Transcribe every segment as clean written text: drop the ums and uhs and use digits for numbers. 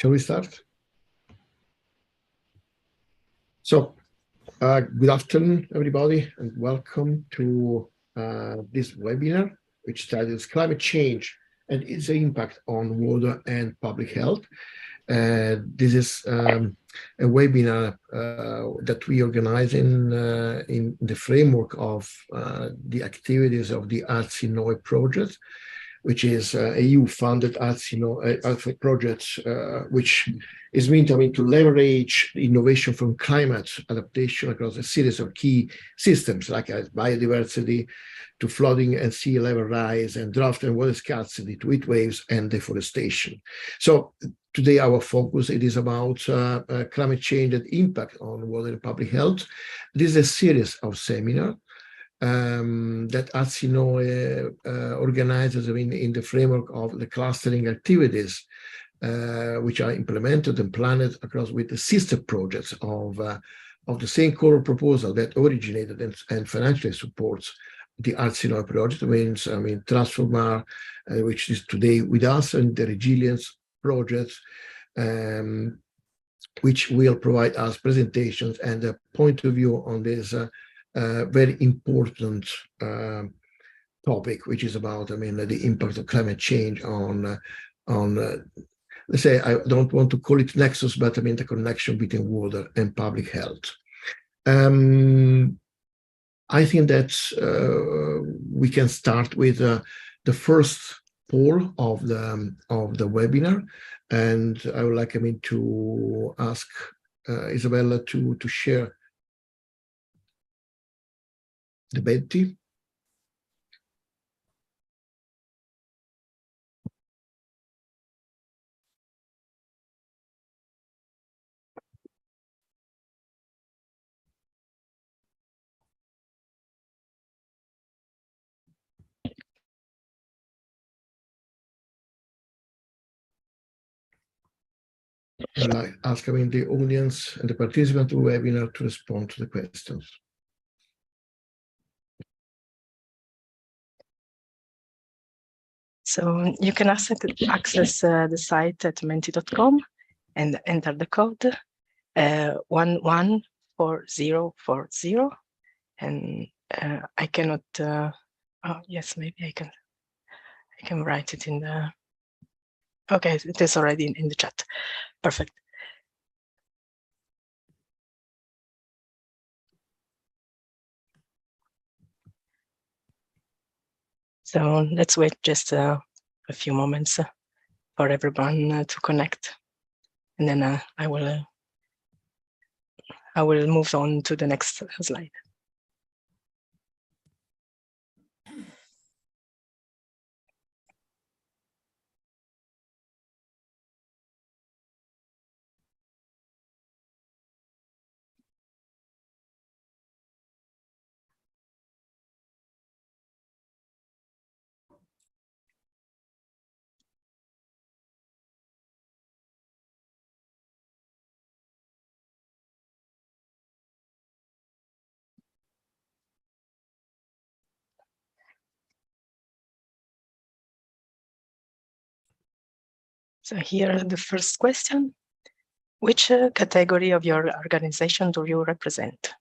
Shall we start? So, good afternoon, everybody, and welcome to this webinar, which studies climate change and its impact on water and public health. This is a webinar that we organize in the framework of the activities of the ARSINOE project, which is a EU-funded ARSINOE project, which is meant to leverage innovation from climate adaptation across a series of key systems like biodiversity, to flooding and sea level rise, and drought and water scarcity, to heat waves and deforestation. So today our focus is about climate change and impact on water and public health. This is a series of seminars that ARSINOE organizes in the framework of the clustering activities which are implemented and planned across with the sister projects of the same core proposal that originated and financially supports the ARSINOE project, means TransformAr, which is today with us, and the Resilience project, which will provide us presentations and a point of view on this very important topic, which is about the impact of climate change on let's say, I don't want to call it nexus, but the connection between water and public health. I think that we can start with the first poll of the webinar, and I would like to ask Isabella to share the Betty. I'll ask the audience and the participant of the webinar to respond to the questions. So you can access the site at menti.com and enter the code 114040, and I cannot. Oh yes, maybe I can write it in the. Okay, it is already in the chat. Perfect. So let's wait just a few moments for everyone to connect, and then I will move on to the next slide. So here the first question: which category of your organization do you represent?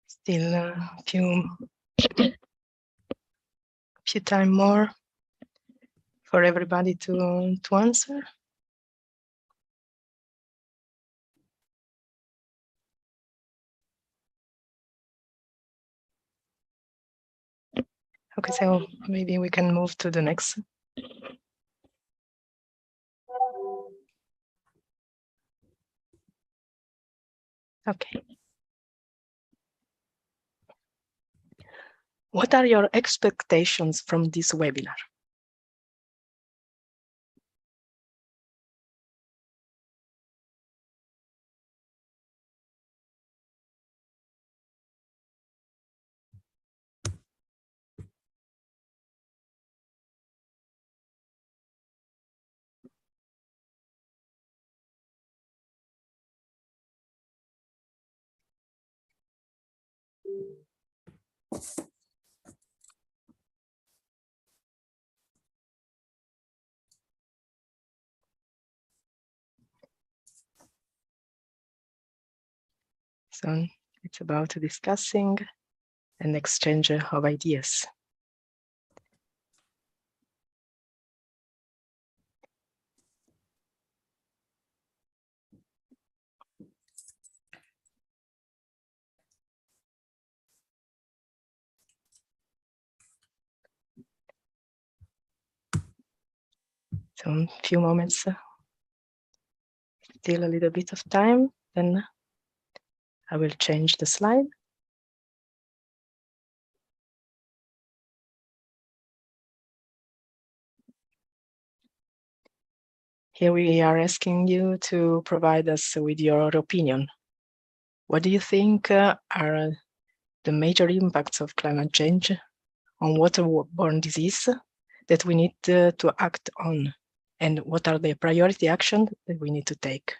Still a few time more for everybody to answer. Okay, so maybe we can move to the next. Okay. What are your expectations from this webinar? So it's about discussing an exchange of ideas. So a few moments, still a little bit of time, then I will change the slide. Here we are asking you to provide us with your opinion. What do you think are the major impacts of climate change on waterborne disease that we need to act on? And what are the priority actions that we need to take?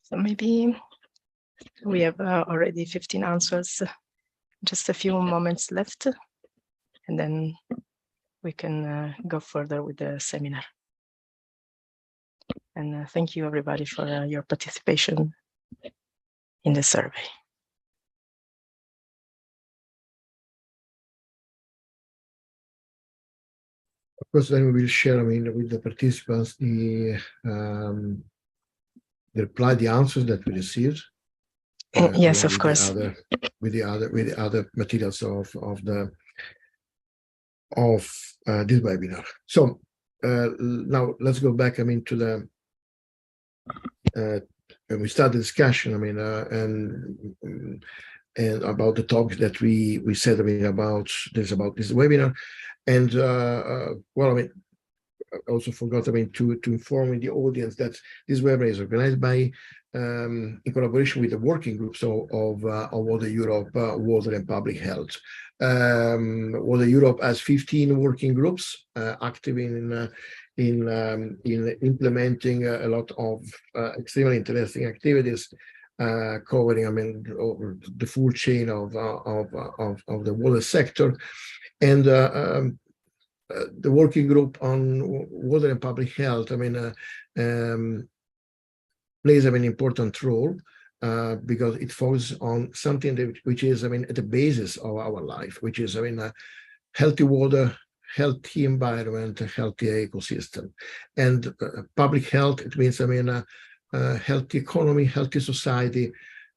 So maybe we have already 15 answers, just a few moments left, and then we can go further with the seminar. And thank you everybody for your participation in the survey. Of course, then we will share, with the participants the reply, the answers that we received. Yes, of course. With the other materials of this webinar. So now let's go back. To the when we start the discussion. And about the topics that we said. About this webinar, and I also forgot, to inform the audience that this webinar is organized by, in collaboration with the working groups of Water Europe, Water and Public Health. Water Europe has 15 working groups active in implementing a lot of extremely interesting activities, covering, the full chain of the water sector, and the working group on water and public health, I mean, plays an important role because it focuses on something which is, I mean, at the basis of our life, which is, I mean, healthy water, healthy environment, a healthy ecosystem. And public health, it means, I mean, healthy economy, healthy society,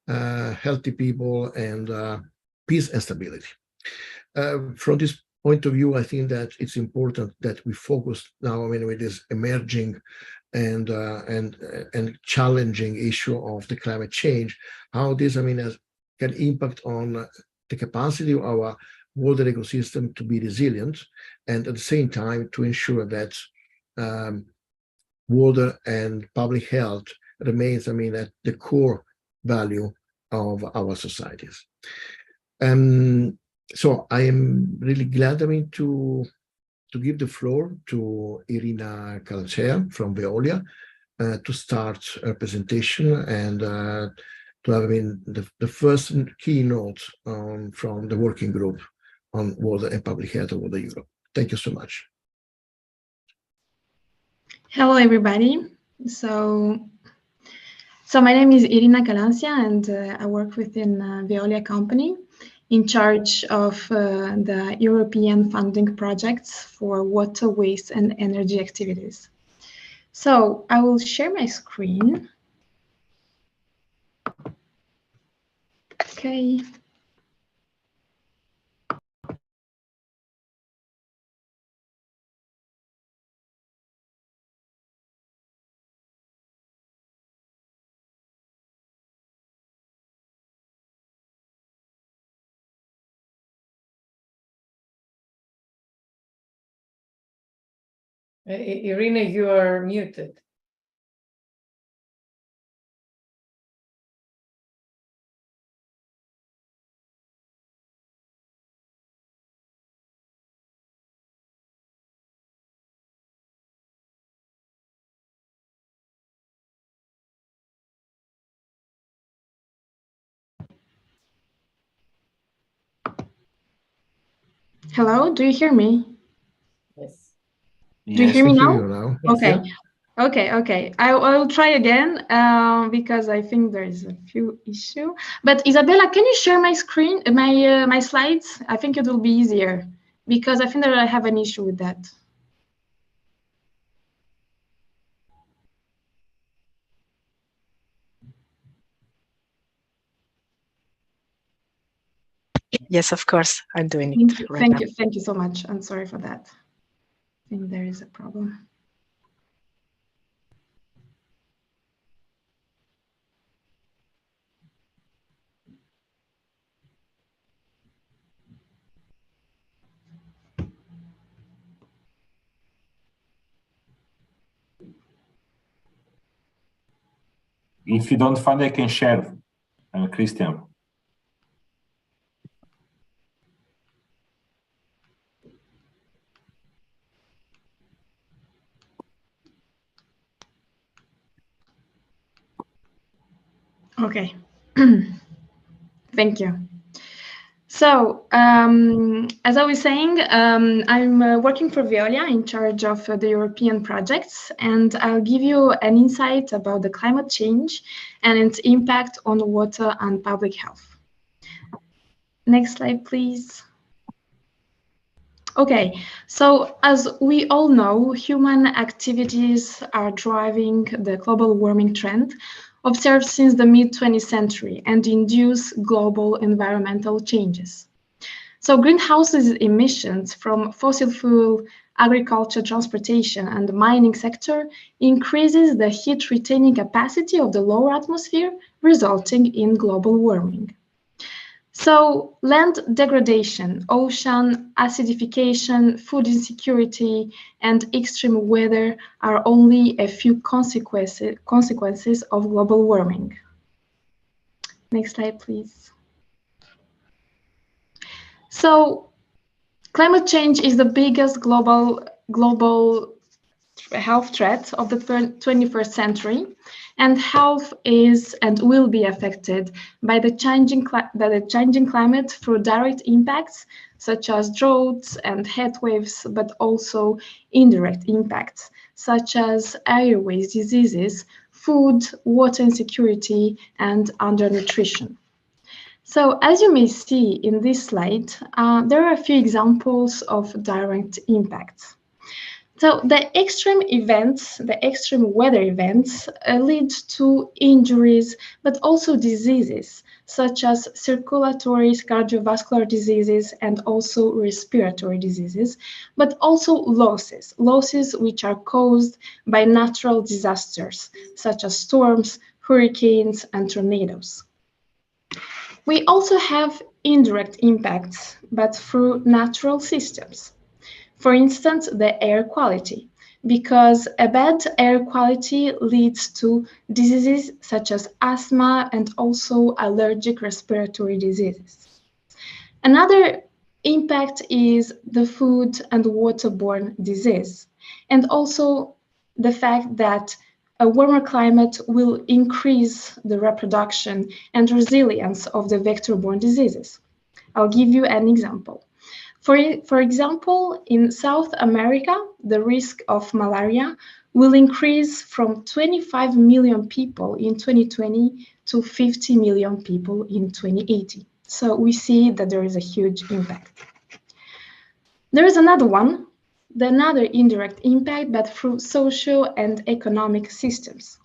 healthy people, and peace and stability. From this point of view, I think that it's important that we focus now, I mean, with this emerging and challenging issue of the climate change, how this, I mean, can impact on the capacity of our water ecosystem to be resilient, and at the same time to ensure that water and public health remains, I mean, at the core value of our societies. So I am really glad, I mean, to give the floor to Irina Calasea from Veolia to start her presentation and to have, I mean, the first keynote from the working group on water and public health of Water Europe. Thank you so much. Hello, everybody. So my name is Irina Calasea, and I work within Veolia company in charge of the European funding projects for water, waste, and energy activities. So I will share my screen. Okay. Irina, you are muted. Hello, do you hear me? Yes. Do you hear me now? Yes, Okay. yeah. Okay. I will try again because I think there is a few issue. But Isabella, can you share my screen, my slides? I think it will be easier because I think that I have an issue with that. Yes, of course, I'm doing it right now. Thank you so much. I'm sorry for that. I think there is a problem. If you don't find, I can share, Cristian. Okay. Thank you. So, as I was saying, I'm working for Veolia in charge of the European projects, and I'll give you an insight about the climate change and its impact on water and public health. Next slide, please. Okay, so as we all know, human activities are driving the global warming trend observed since the mid-20th century and induce global environmental changes. So greenhouse emissions from fossil fuel, agriculture, transportation, and the mining sector increases the heat retaining capacity of the lower atmosphere, resulting in global warming. So land degradation, ocean acidification, food insecurity, and extreme weather are only a few consequences of global warming. Next slide, please. So climate change is the biggest global health threat of the 21st century, and health is and will be affected by the changing climate through direct impacts such as droughts and heat waves, but also indirect impacts such as airways diseases, food, water insecurity, and undernutrition. So as you may see in this slide, there are a few examples of direct impacts. So the extreme events, the extreme weather events lead to injuries, but also diseases such as circulatory cardiovascular diseases and also respiratory diseases, but also losses which are caused by natural disasters such as storms, hurricanes, and tornadoes. We also have indirect impacts, but through natural systems. For instance, the air quality, because a bad air quality leads to diseases such as asthma and also allergic respiratory diseases. Another impact is the food and waterborne disease, and also the fact that a warmer climate will increase the reproduction and resilience of the vector-borne diseases. I'll give you an example. For example, in South America, the risk of malaria will increase from 25 million people in 2020 to 50 million people in 2080. So we see that there is a huge impact. There is another indirect impact, but through social and economic systems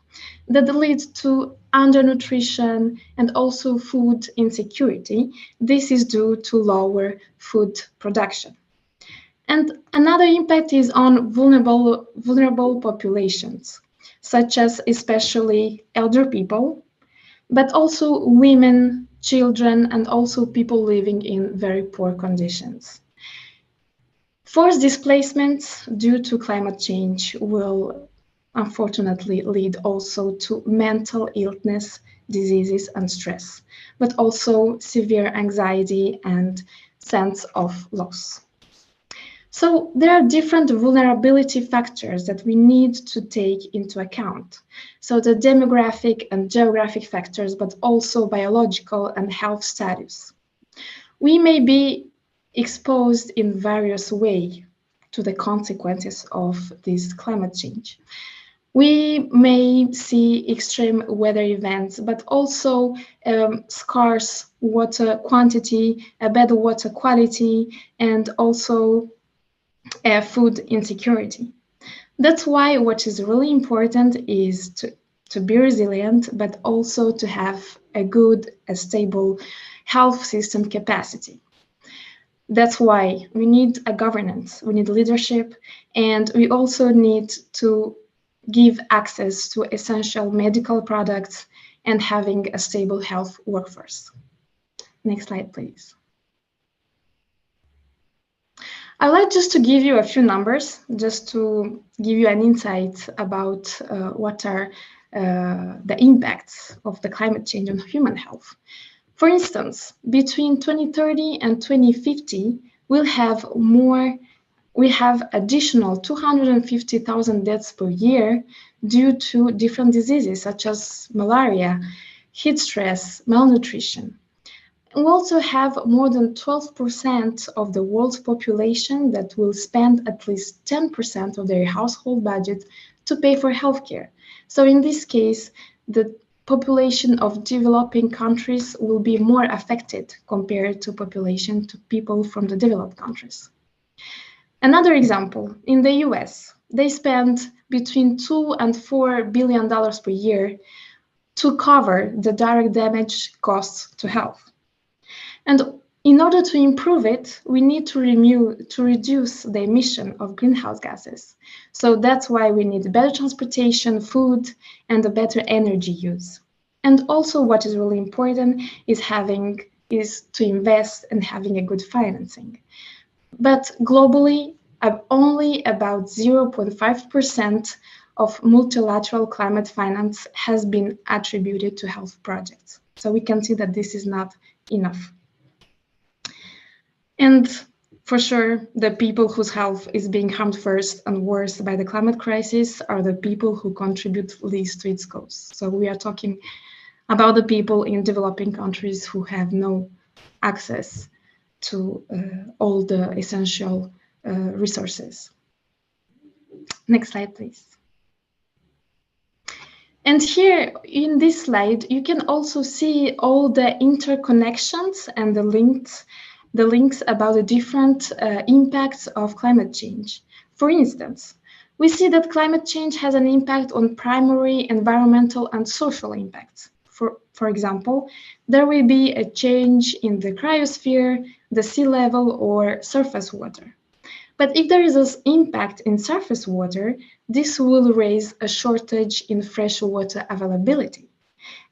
that leads to undernutrition and also food insecurity. This is due to lower food production. And another impact is on vulnerable populations, such as especially elder people, but also women, children, and also people living in very poor conditions. Forced displacements due to climate change will unfortunately lead also to mental illness, diseases, and stress, but also severe anxiety and sense of loss. So there are different vulnerability factors that we need to take into account. So the demographic and geographic factors, but also biological and health status. We may be exposed in various ways to the consequences of this climate change. We may see extreme weather events, but also scarce water quantity, a bad water quality, and also food insecurity. That's why what is really important is to be resilient, but also to have a good, a stable health system capacity. That's why we need a governance, we need leadership, and we also need to give access to essential medical products and having a stable health workforce. Next slide, please. I'd like just to give you a few numbers, just to give you an insight about what are the impacts of the climate change on human health. For instance, between 2030 and 2050, we have additional 250,000 deaths per year due to different diseases such as malaria, heat stress, malnutrition. We also have more than 12% of the world's population that will spend at least 10% of their household budget to pay for healthcare. So in this case, the population of developing countries will be more affected compared to population to people from the developed countries. Another example, in the US, they spend between $2 and $4 billion per year to cover the direct damage costs to health. And in order to improve it, we need to reduce the emission of greenhouse gases. So that's why we need better transportation, food, and a better energy use. And also what is really important is to invest in having a good financing. But globally, only about 0.5% of multilateral climate finance has been attributed to health projects. So we can see that this is not enough. And For sure, the people whose health is being harmed first and worst by the climate crisis are the people who contribute least to its cause. So we are talking about the people in developing countries who have no access to all the essential resources. Next slide, please. And here in this slide, you can also see all the interconnections and the links about the different impacts of climate change. For instance, we see that climate change has an impact on primary environmental and social impacts. For example, there will be a change in the cryosphere, the sea level, or surface water. But if there is an impact in surface water, this will raise a shortage in fresh water availability.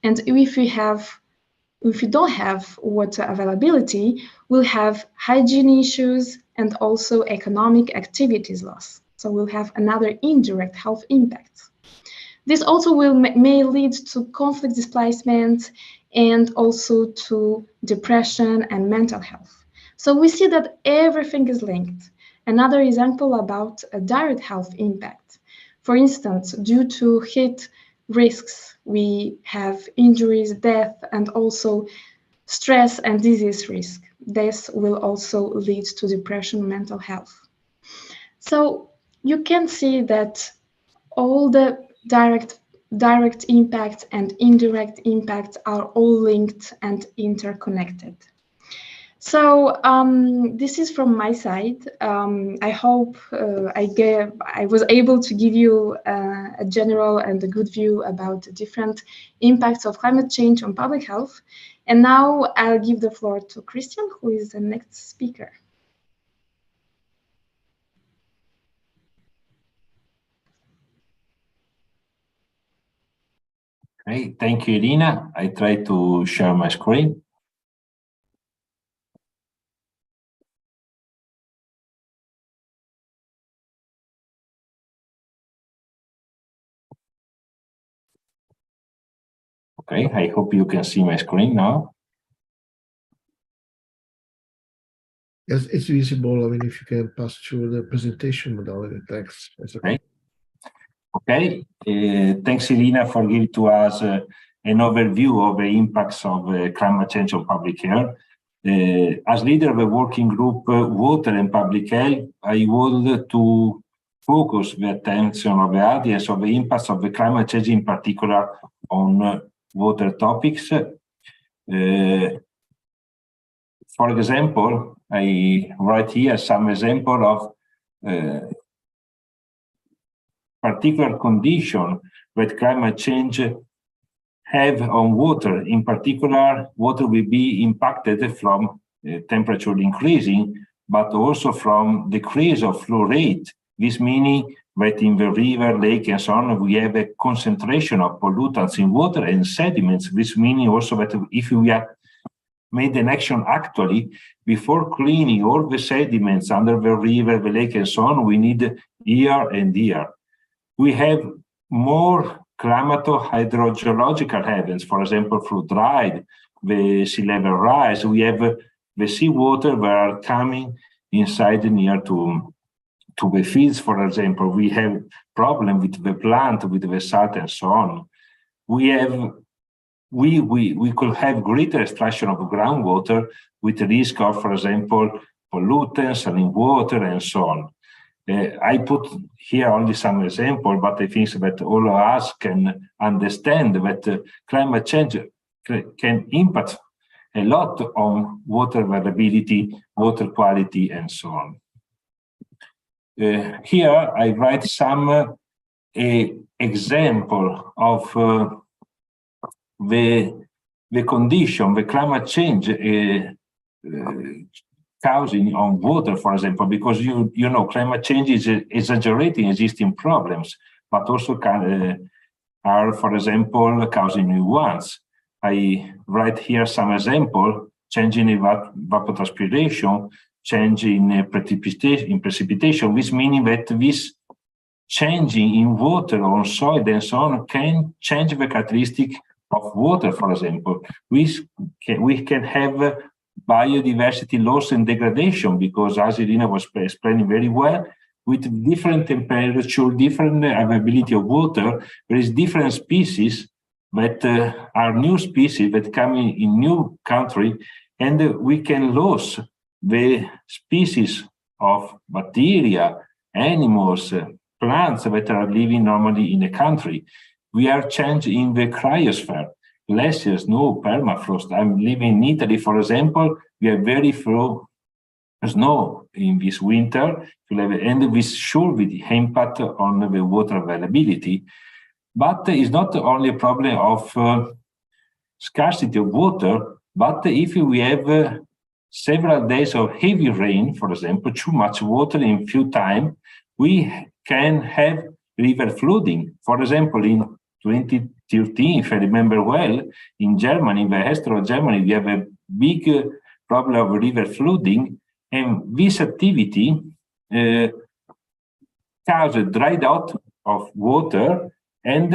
And if we don't have water availability, we'll have hygiene issues and also economic activities loss. So we'll have another indirect health impact. This also may lead to conflict displacement and also to depression and mental health. So we see that everything is linked. Another example about a direct health impact. For instance, due to heat risks, we have injuries, death, and also stress and disease risk. This will also lead to depression, mental health. So you can see that all the direct impact and indirect impact are all linked and interconnected. So this is from my side. I hope I was able to give you a general and a good view about the different impacts of climate change on public health. And now I'll give the floor to Cristian, who is the next speaker. Okay, thank you, Irina. I try to share my screen. Okay, I hope you can see my screen now. Yes, it's visible. I mean, if you can pass through the presentation without the text, that's okay. Okay, thanks, Irina, for giving to us an overview of the impacts of climate change on public health. As leader of the working group Water and Public Health, I would to focus the attention of the audience on the impacts of the climate change, in particular on water topics. For example, I write here some example of particular condition that climate change have on water. In particular, water will be impacted from temperature increasing, but also from decrease of flow rate. This meaning that in the river, lake, and so on, we have a concentration of pollutants in water and sediments. This meaning also that if we are made an action actually before cleaning all the sediments under the river, the lake, and so on, we need year and year. We have more climato-hydrogeological events, for example, flood tide, the sea level rise. We have the seawater that are coming inside near to the fields, for example. We have problem with the plant, with the salt, and so on. We could have greater extraction of groundwater with the risk of, for example, pollutants and in water and so on. I put here only some example, but I think that all of us can understand that climate change can impact a lot on water availability, water quality, and so on. Here I write some example of the condition, the climate change causing on water, for example, because you know climate change is exaggerating existing problems, but also are, for example, causing new ones. I write here some example: changing evapotranspiration, changing precipitation, which meaning that this changing in water on soil and so on can change the characteristic of water. For example, we can have biodiversity loss and degradation, because as Irina was explaining very well, with different temperature, different availability of water, there is different species that are new species that come in new country, and we can lose the species of bacteria, animals, plants that are living normally in a country. We are changing the cryosphere, glaciers, snow, permafrost. I'm living in Italy, for example. We have very few snow in this winter, and this sure will impact on the water availability. But it's not only a problem of scarcity of water, but if we have several days of heavy rain, for example, too much water in few time, we can have river flooding. For example, in 2013, if I remember well, in Germany, in the east of Germany, we have a big problem of river flooding, and this activity caused a dried out of water, and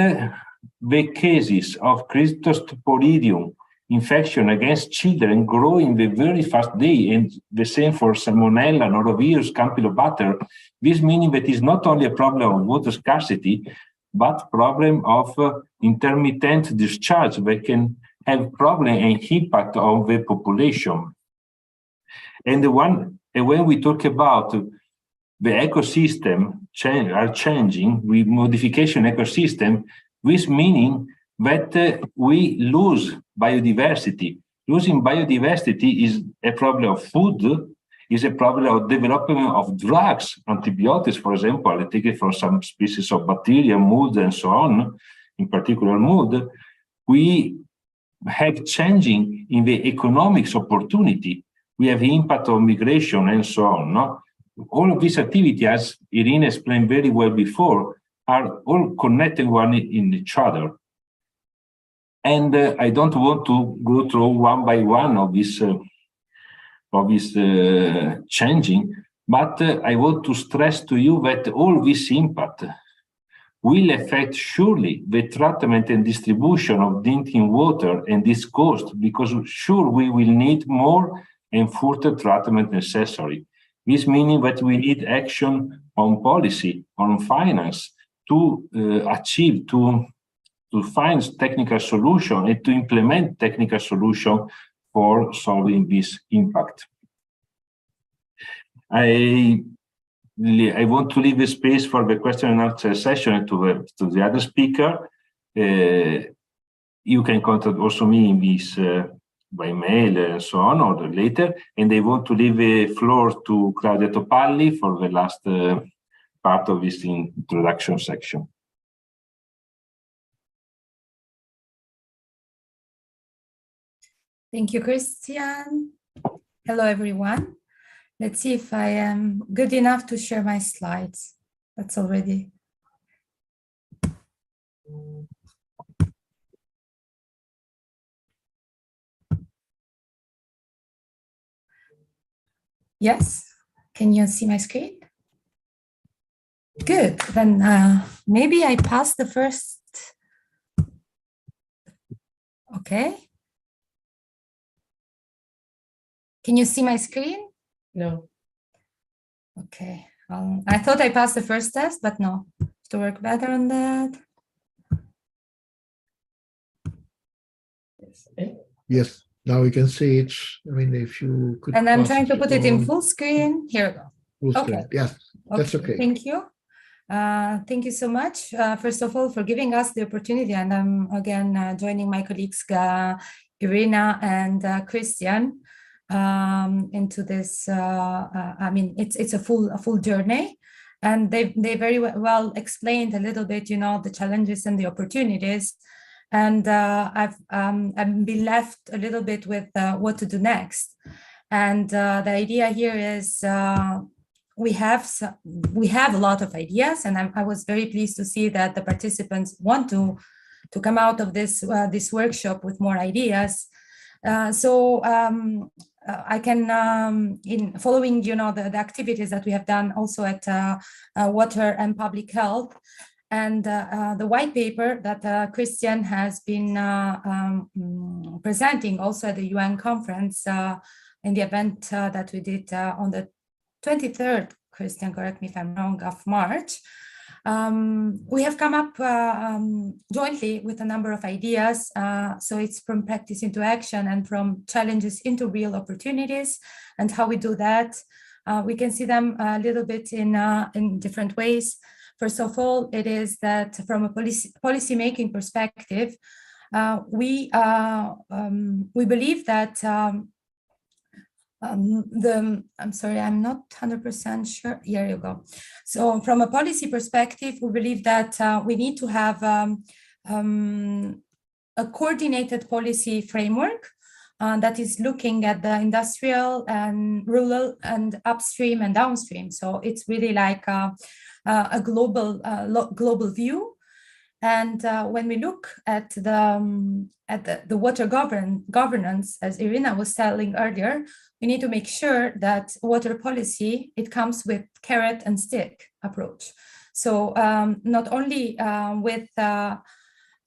the cases of Cryptosporidium infection against children grow in the very fast day, and the same for Salmonella, Norovirus, Campylobacter. This meaning that it's not only a problem of water scarcity, but problem of intermittent discharge that can have problem and impact on the population. And when we talk about the ecosystem are changing with modification ecosystem, this meaning that we lose biodiversity. Losing biodiversity is a problem of food, is a problem of development of drugs, antibiotics, for example, I take it from some species of bacteria, mold, and so on, in particular mold. We have changing in the economics opportunity. We have impact on migration and so on. No? All of these activities, as Irina explained very well before, are all connected one in each other. And I don't want to go through one by one of this changing, but I want to stress to you that all this impact will affect surely the treatment and distribution of drinking water and this cost, because sure we will need more and further treatment necessary. This meaning that we need action on policy, on finance, to achieve, to find technical solution and to implement technical solution for solving this impact. I want to leave the space for the question and answer session to the other speaker. You can contact also me in this by mail and so on, or later. And I want to leave the floor to Claudia Topalli for the last part of this introduction section. Thank you, Cristian. Hello, everyone. Let's see if I am good enough to share my slides. That's already. Yes, can you see my screen? Good, then maybe I passed the first. Okay. Can you see my screen? No. Okay, I thought I passed the first test, but no, to work better on that. Yes. Yes, now we can see it. I mean, if you could. And I'm trying to put it in full screen. Here we go. Full Okay. screen. Yes, that's okay. Thank you. Thank you so much, first of all, for giving us the opportunity. And I'm again joining my colleagues, Irina and Cristian, into this. I mean, it's a full journey, and they very well explained a little bit, you know, the challenges and the opportunities. And I've been left a little bit with what to do next. And the idea here is we have a lot of ideas, and I was very pleased to see that the participants want to come out of this workshop with more ideas. So I can, in following, you know, the activities that we have done also at Water and Public Health, and the white paper that Cristian has been presenting also at the UN conference in the event that we did on the 23rd, Cristian, correct me if I'm wrong, of March. We have come up jointly with a number of ideas. So it's from practice into action and from challenges into real opportunities. And how we do that, we can see them a little bit in different ways. First of all, it is that from a policy-making perspective, we believe that I'm sorry, I'm not 100% sure. Here you go. So from a policy perspective, we believe that we need to have a coordinated policy framework that is looking at the industrial and rural and upstream and downstream. So it's really like a global view. And when we look at the water governance, as Irina was telling earlier, we need to make sure that water policy, it comes with carrot and stick approach. So not only with the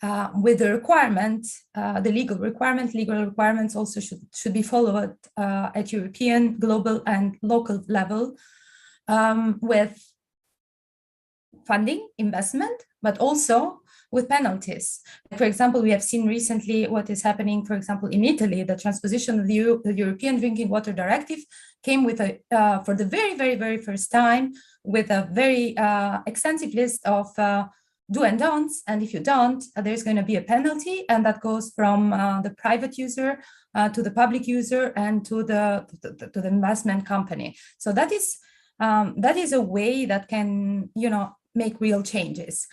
requirement, the legal requirements also should be followed at European, global, and local level with funding, investment, but also with penalties. For example, we have seen recently what is happening, for example, in Italy. The transposition of the European Drinking Water Directive came with for the very first time, with a very extensive list of do and don'ts. And if you don't, there's going to be a penalty, and that goes from the private user to the public user and to the investment company. So that is a way that can, make real changes.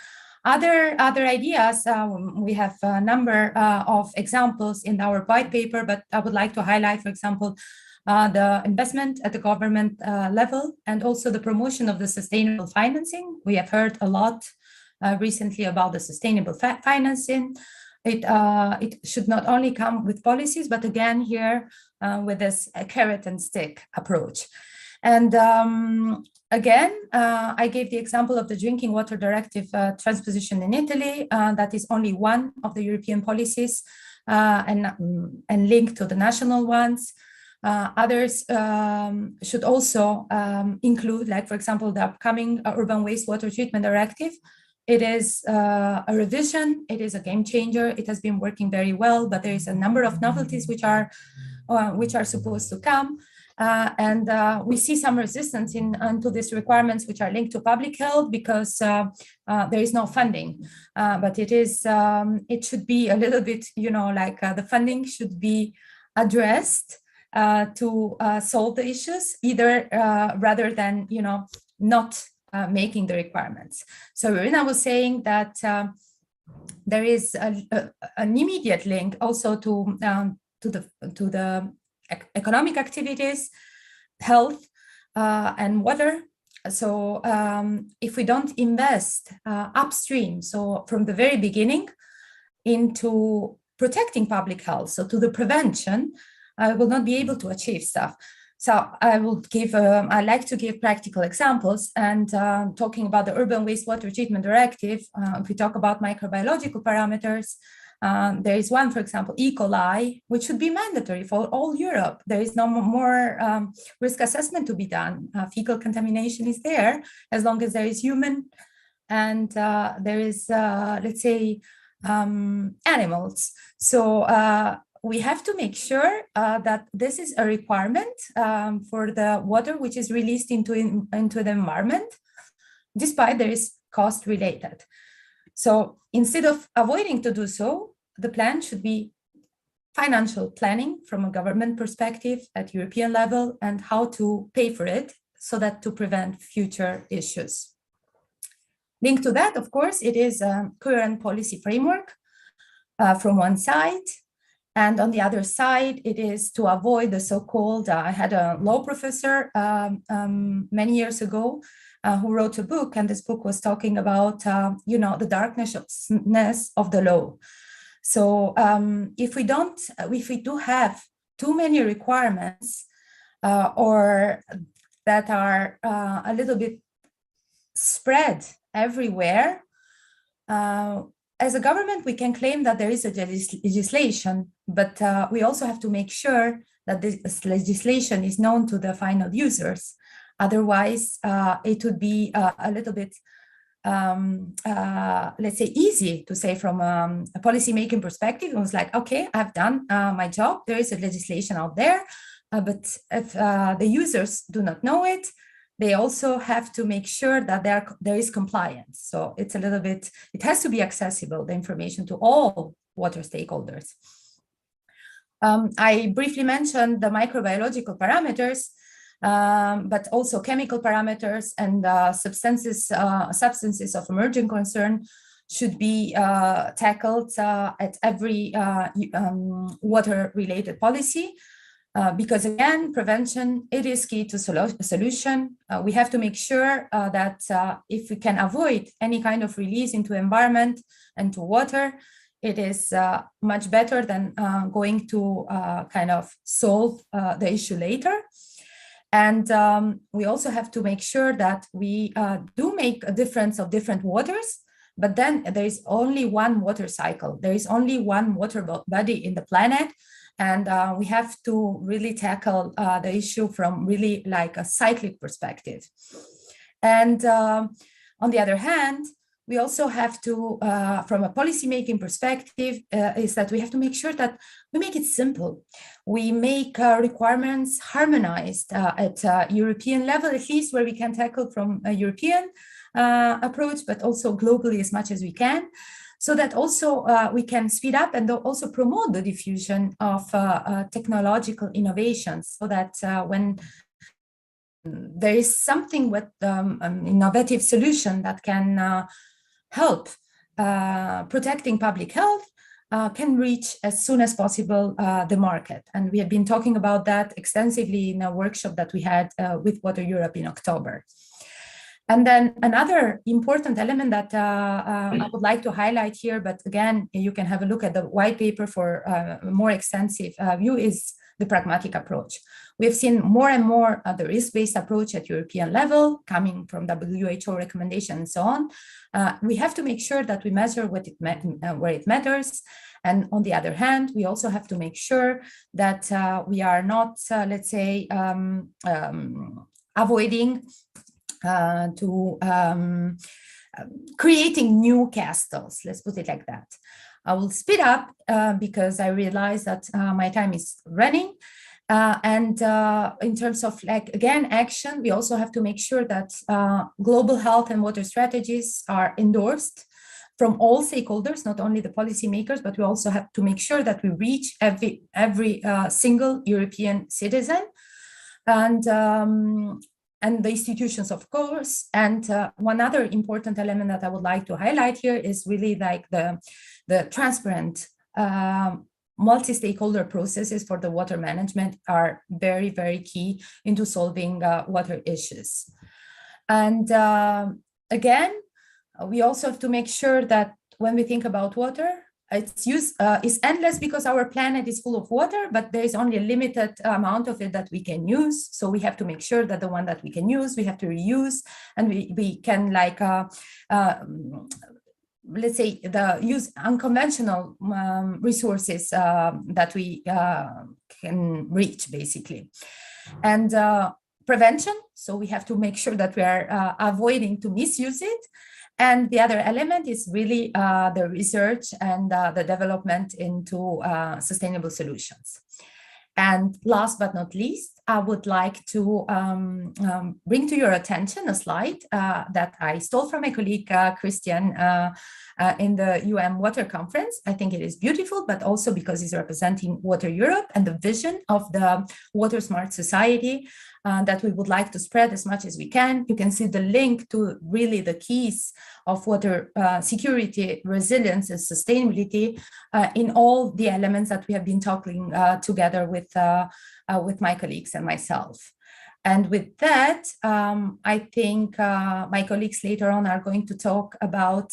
Other ideas, we have a number of examples in our white paper, but I would like to highlight, for example, the investment at the government level, and also the promotion of the sustainable financing. We have heard a lot recently about the sustainable financing. It should not only come with policies, but again here with this carrot and stick approach. And again, I gave the example of the Drinking Water Directive transposition in Italy. That is only one of the European policies and linked to the national ones. Others should also include, like, for example, the upcoming Urban Wastewater Treatment Directive. It is a revision, it is a game changer, it has been working very well, but there is a number of novelties which are supposed to come. And we see some resistance into these requirements which are linked to public health because there is no funding. But it should be a little bit, the funding should be addressed to solve the issues, either rather than, not making the requirements. So Irina was saying that there is an immediate link also to the economic activities, health, and water. So if we don't invest upstream, so from the very beginning, into protecting public health, so to the prevention, I will not be able to achieve stuff. So I like to give practical examples, and talking about the Urban Wastewater Treatment Directive, if we talk about microbiological parameters, there is one, for example, E. coli, which should be mandatory for all Europe. There is no more risk assessment to be done. Fecal contamination is there as long as there is human and there is, let's say, animals. So we have to make sure that this is a requirement for the water which is released into the environment, despite there is cost related. So instead of avoiding to do so, the plan should be financial planning from a government perspective at European level and how to pay for it so that to prevent future issues. Linked to that, of course, it is a current policy framework from one side. And on the other side, it is to avoid the so-called, I had a law professor many years ago who wrote a book, and this book was talking about, the darkness of the law. So if we do have too many requirements or that are a little bit spread everywhere, as a government, we can claim that there is a legislation, but we also have to make sure that this legislation is known to the final users. Otherwise, it would be a little bit, let's say, easy to say from a policy-making perspective. It was like, okay, I've done my job. There is a legislation out there, but if the users do not know it, they also have to make sure that there is compliance. So it's a little bit, it has to be accessible, the information, to all water stakeholders. I briefly mentioned the microbiological parameters, but also chemical parameters and substances of emerging concern should be tackled at every water-related policy. Because again, prevention, it is key to solution. We have to make sure that if we can avoid any kind of release into environment and to water, it is much better than going to kind of solve the issue later. And we also have to make sure that we do make a difference of different waters, but then there is only one water cycle. There is only one water body in the planet. And we have to really tackle the issue from really like a cyclic perspective. And on the other hand, we also have to, from a policy-making perspective, is that we have to make sure that we make it simple. We make requirements harmonized at European level, at least where we can tackle from a European approach, but also globally as much as we can, so that also we can speed up and also promote the diffusion of technological innovations, so that when there is something with an innovative solution that can help protecting public health, can reach as soon as possible the market. And we have been talking about that extensively in a workshop that we had with Water Europe in October. And then another important element that I would like to highlight here, but again, you can have a look at the white paper for a more extensive view, is the pragmatic approach. We have seen more and more the risk-based approach at European level, coming from WHO recommendation and so on. We have to make sure that we measure what where it matters. And on the other hand, we also have to make sure that we are not, let's say, avoiding creating new castles, let's put it like that. I will speed up because I realize that my time is running. And in terms of, like, again, action, we also have to make sure that global health and water strategies are endorsed from all stakeholders, not only the policymakers, but we also have to make sure that we reach every single European citizen. And the institutions, of course. And one other important element that I would like to highlight here is really like the transparent multi-stakeholder processes for the water management are very, very key into solving water issues. And again, we also have to make sure that when we think about water, its use is endless because our planet is full of water, but there is only a limited amount of it that we can use. So we have to make sure that the one that we can use, we have to reuse, and we can, like, let's say, use unconventional resources that we can reach, basically. And prevention, so we have to make sure that we are avoiding to misuse it. And the other element is really the research and the development into sustainable solutions. And last but not least, I would like to bring to your attention a slide that I stole from my colleague Cristian in the Water Conference. I think it is beautiful, but also because it's representing Water Europe and the vision of the water smart society that we would like to spread as much as we can. You can see the link to really the keys of water security, resilience, and sustainability in all the elements that we have been talking together with my colleagues and myself. And with that, I think my colleagues later on are going to talk about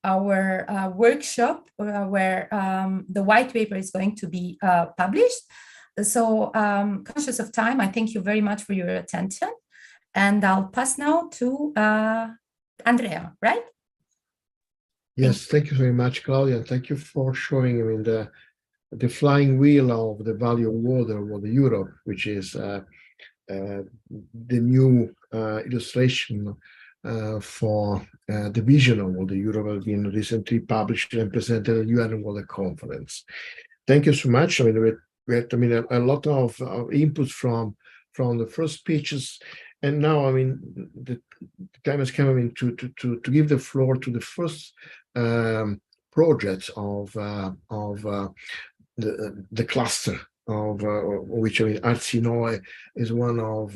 our workshop where the white paper is going to be published. So conscious of time, I thank you very much for your attention. And I'll pass now to Andrea, right? Yes, thank you very much, Claudia, and thank you for showing, I mean, the flying wheel of the value of water Europe, which is the new illustration for the vision of Water Europe has been recently published and presented at the UN Water Conference. Thank you so much. I mean, we had, I mean, a lot of inputs from the first speeches, and now, I mean, the time has come, I mean, to give the floor to the first projects of the cluster of which, I mean, ARSINOE is one of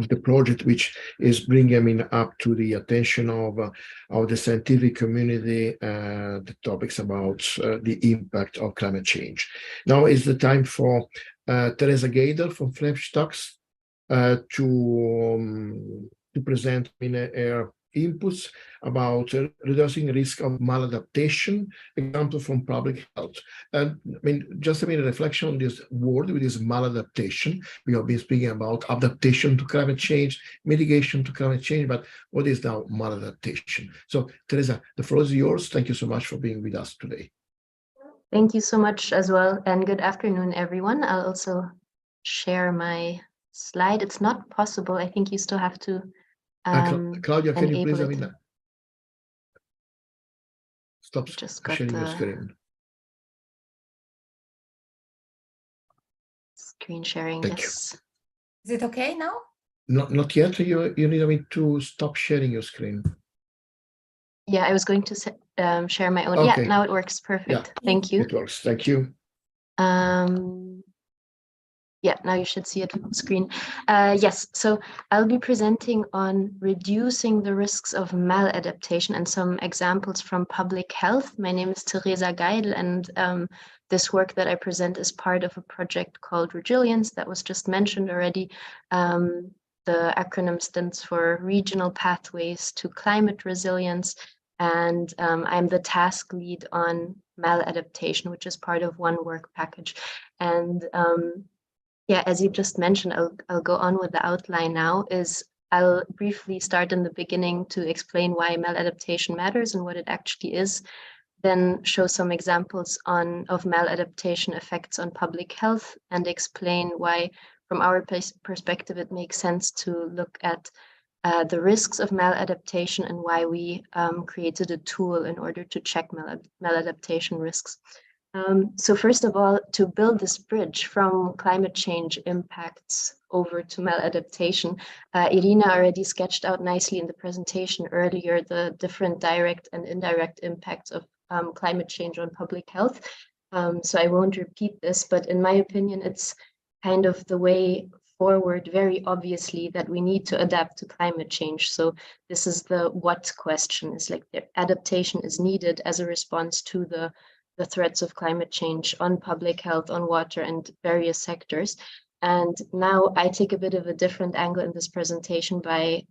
the project which is bringing, I mean, up to the attention of the scientific community the topics about the impact of climate change. Now is the time for Teresa Gaydel from French Talks to present, I mean, her inputs about reducing risk of maladaptation, example from public health. And I mean, just, I mean, a reflection on this word, which is maladaptation. We have been speaking about adaptation to climate change, mitigation to climate change, but what is now maladaptation? So Teresa, the floor is yours. Thank you so much for being with us today. Thank you so much as well, and good afternoon, everyone. I'll also share my slide. It's not possible. I think you still have to Claudia, can you please, I mean, stop sharing your screen. Screen sharing, Thank yes. Is it okay now? Not yet. You need, I mean, to stop sharing your screen. Yeah, I was going to share my own. Okay. Yeah, now it works perfect. Yeah, thank you. It works. Thank you. Yeah, now you should see it on screen. Yes, so I'll be presenting on reducing the risks of maladaptation and some examples from public health. My name is Teresa Gaydel, and this work that I present is part of a project called Resilience that was just mentioned already. The acronym stands for Regional Pathways to Climate Resilience, and I'm the task lead on maladaptation, which is part of one work package. And yeah, as you just mentioned, I'll go on with the outline now. I'll briefly start in the beginning to explain why maladaptation matters and what it actually is, then show some examples of maladaptation effects on public health, and explain why, from our perspective, it makes sense to look at the risks of maladaptation and why we created a tool in order to check maladaptation risks. So first of all, to build this bridge from climate change impacts over to maladaptation, Irina already sketched out nicely in the presentation earlier the different direct and indirect impacts of climate change on public health. So I won't repeat this, but in my opinion, it's kind of the way forward, very obviously, that we need to adapt to climate change. So this is the what question, is like the adaptation is needed as a response to the threats of climate change on public health, on water, and various sectors. And now I take a bit of a different angle in this presentation by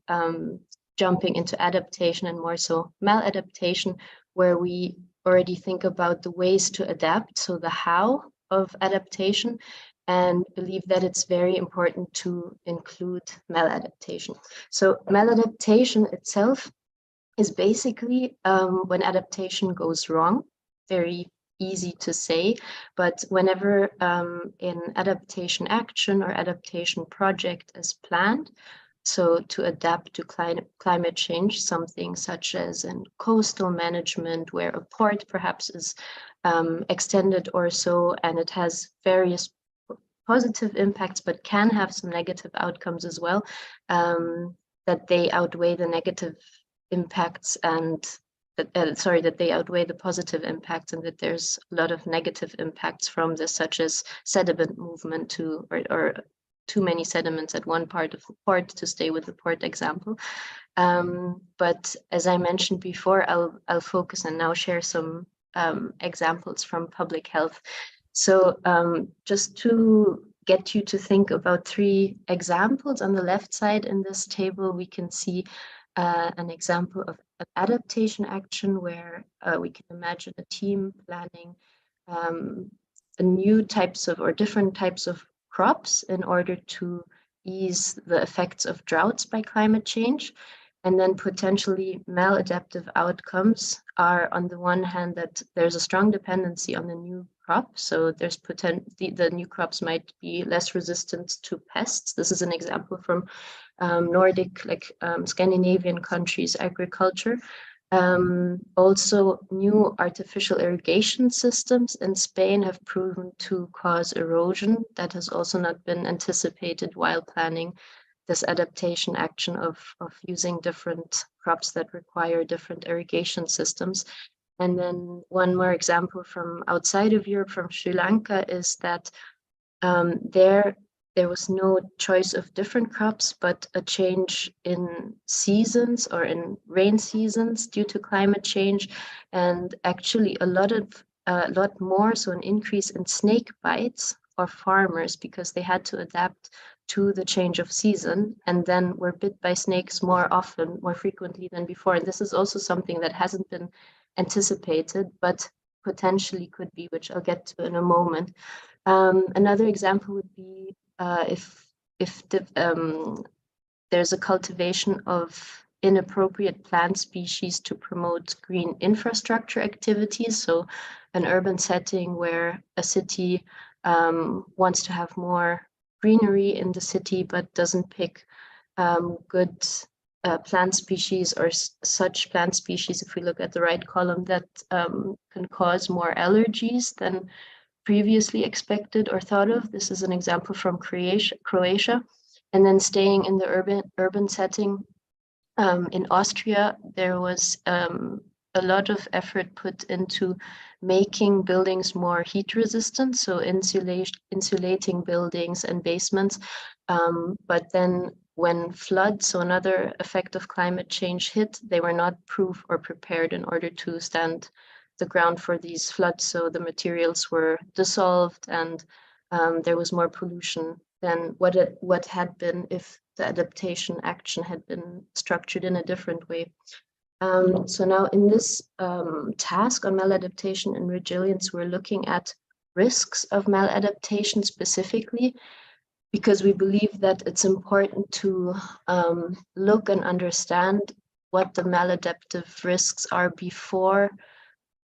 jumping into adaptation and more so maladaptation, where we already think about the ways to adapt, so the how of adaptation, and believe that it's very important to include maladaptation. So maladaptation itself is basically when adaptation goes wrong. Very easy to say, but whenever an adaptation action or adaptation project is planned, so to adapt to climate change, something such as in coastal management, where a port perhaps is extended or so, and it has various positive impacts, but can have some negative outcomes as well, that they outweigh the negative impacts and that they outweigh the positive impacts, and that there's a lot of negative impacts from this, such as sediment movement or too many sediments at one part of the port, to stay with the port example. But as I mentioned before, I'll focus and now share some examples from public health. So just to get you to think about 3 examples, on the left side in this table, we can see an example of an adaptation action where we can imagine a team planning new types of or different types of crops in order to ease the effects of droughts by climate change. And then potentially maladaptive outcomes are, on the one hand, that there's a strong dependency on the new crop. So there's the new crops might be less resistant to pests. This is an example from Nordic, like Scandinavian countries' agriculture. Also, new artificial irrigation systems in Spain have proven to cause erosion. That has also not been anticipated while planning this adaptation action of using different crops that require different irrigation systems. And then one more example from outside of Europe, from Sri Lanka, is that there was no choice of different crops, but a change in seasons or in rain seasons due to climate change, and actually a lot more, so an increase in snake bites for farmers because they had to adapt to the change of season and then were bit by snakes more often, more frequently than before. And this is also something that hasn't been anticipated, but potentially could be, which I'll get to in a moment. Another example would be if there's a cultivation of inappropriate plant species to promote green infrastructure activities. So an urban setting where a city wants to have more greenery in the city, but doesn't pick good plant species or such plant species, if we look at the right column, that can cause more allergies than previously expected or thought of. This is an example from Croatia. And then staying in the urban setting, in Austria, there was a lot of effort put into making buildings more heat resistant, so insulating buildings and basements. But then when floods, so another effect of climate change, hit, they were not proof or prepared in order to stand the ground for these floods. So the materials were dissolved and there was more pollution than what had been if the adaptation action had been structured in a different way. So now in this task on maladaptation and resilience, we're looking at risks of maladaptation specifically, because we believe that it's important to look and understand what the maladaptive risks are before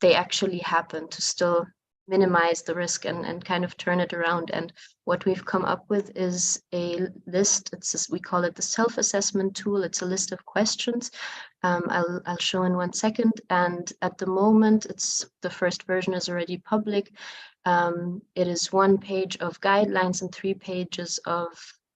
they actually happen, to still minimize the risk and kind of turn it around. And what we've come up with is a list. We call it the self-assessment tool. It's a list of questions. I'll show in 1 second. And at the moment, the first version is already public. It is 1 page of guidelines and 3 pages of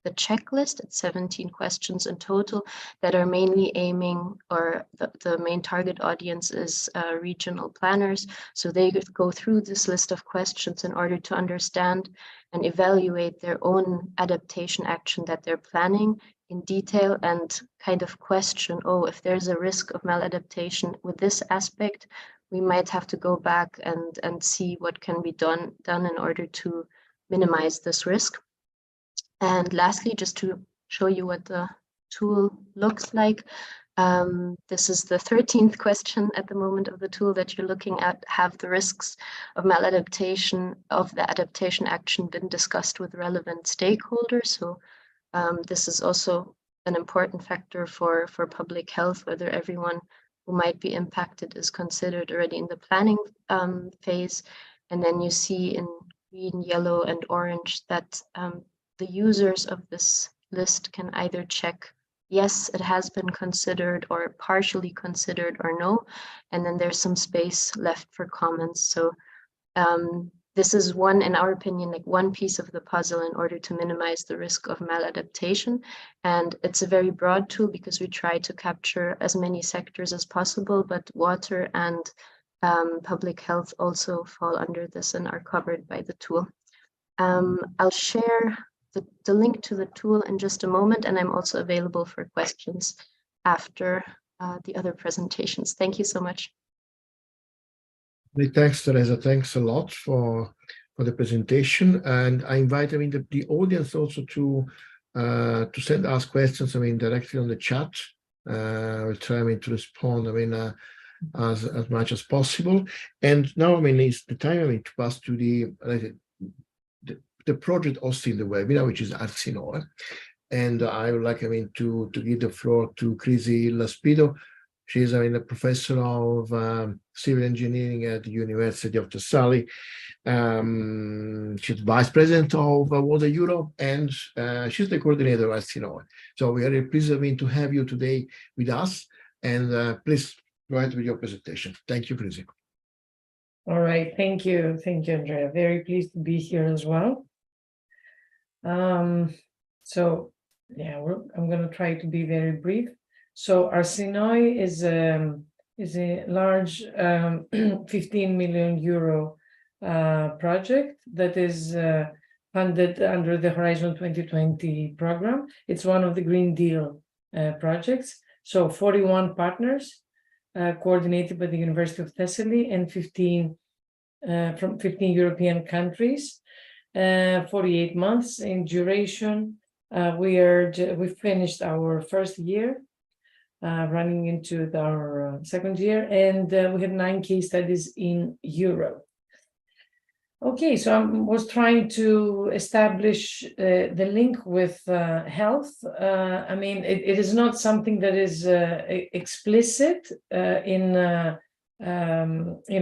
the checklist. It's 17 questions in total that are mainly aiming, or the main target audience is regional planners. So they go through this list of questions in order to understand and evaluate their own adaptation action that they're planning in detail, and kind of question, oh, if there's a risk of maladaptation with this aspect, we might have to go back and see what can be done in order to minimize this risk. And lastly, just to show you what the tool looks like, this is the 13th question at the moment of the tool that you're looking at. Have the risks of maladaptation of the adaptation action been discussed with relevant stakeholders? So this is also an important factor for public health, whether everyone who might be impacted is considered already in the planning phase. And then you see in green, yellow, and orange that the users of this list can either check, yes, it has been considered, or partially considered, or no. And then there's some space left for comments. So this is in our opinion, like one piece of the puzzle in order to minimize the risk of maladaptation. And it's a very broad tool because we try to capture as many sectors as possible, but water and public health also fall under this and are covered by the tool. I'll share the link to the tool in just a moment, and I'm also available for questions after the other presentations. Thank you so much. Thanks, Teresa. Thanks a lot for the presentation. And I invite the audience also to send us questions directly on the chat. We'll try to respond as much as possible. And now it's the time to pass to the project hosting the webinar, which is ARSINOE. And I would like, to give the floor to Crisi Laspido. She's, a professor of civil engineering at the University of Thessaly. She's vice president of Water Europe, and she's the coordinator of ARSINOE. So we are really pleased to have you today with us. And please go ahead with your presentation. Thank you, Crisi. All right, thank you, Andrea. Very pleased to be here as well. So yeah, I'm going to try to be very brief. So ARSINOE is a large 15 million euro project that is funded under the Horizon 2020 program. It's one of the Green Deal projects. So 41 partners coordinated by the University of Thessaly and 15 from 15 European countries, 48 months in duration. We finished our first year, running into our second year, and we had 9 case studies in Europe. Okay, so I was trying to establish the link with health. It is not something that is explicit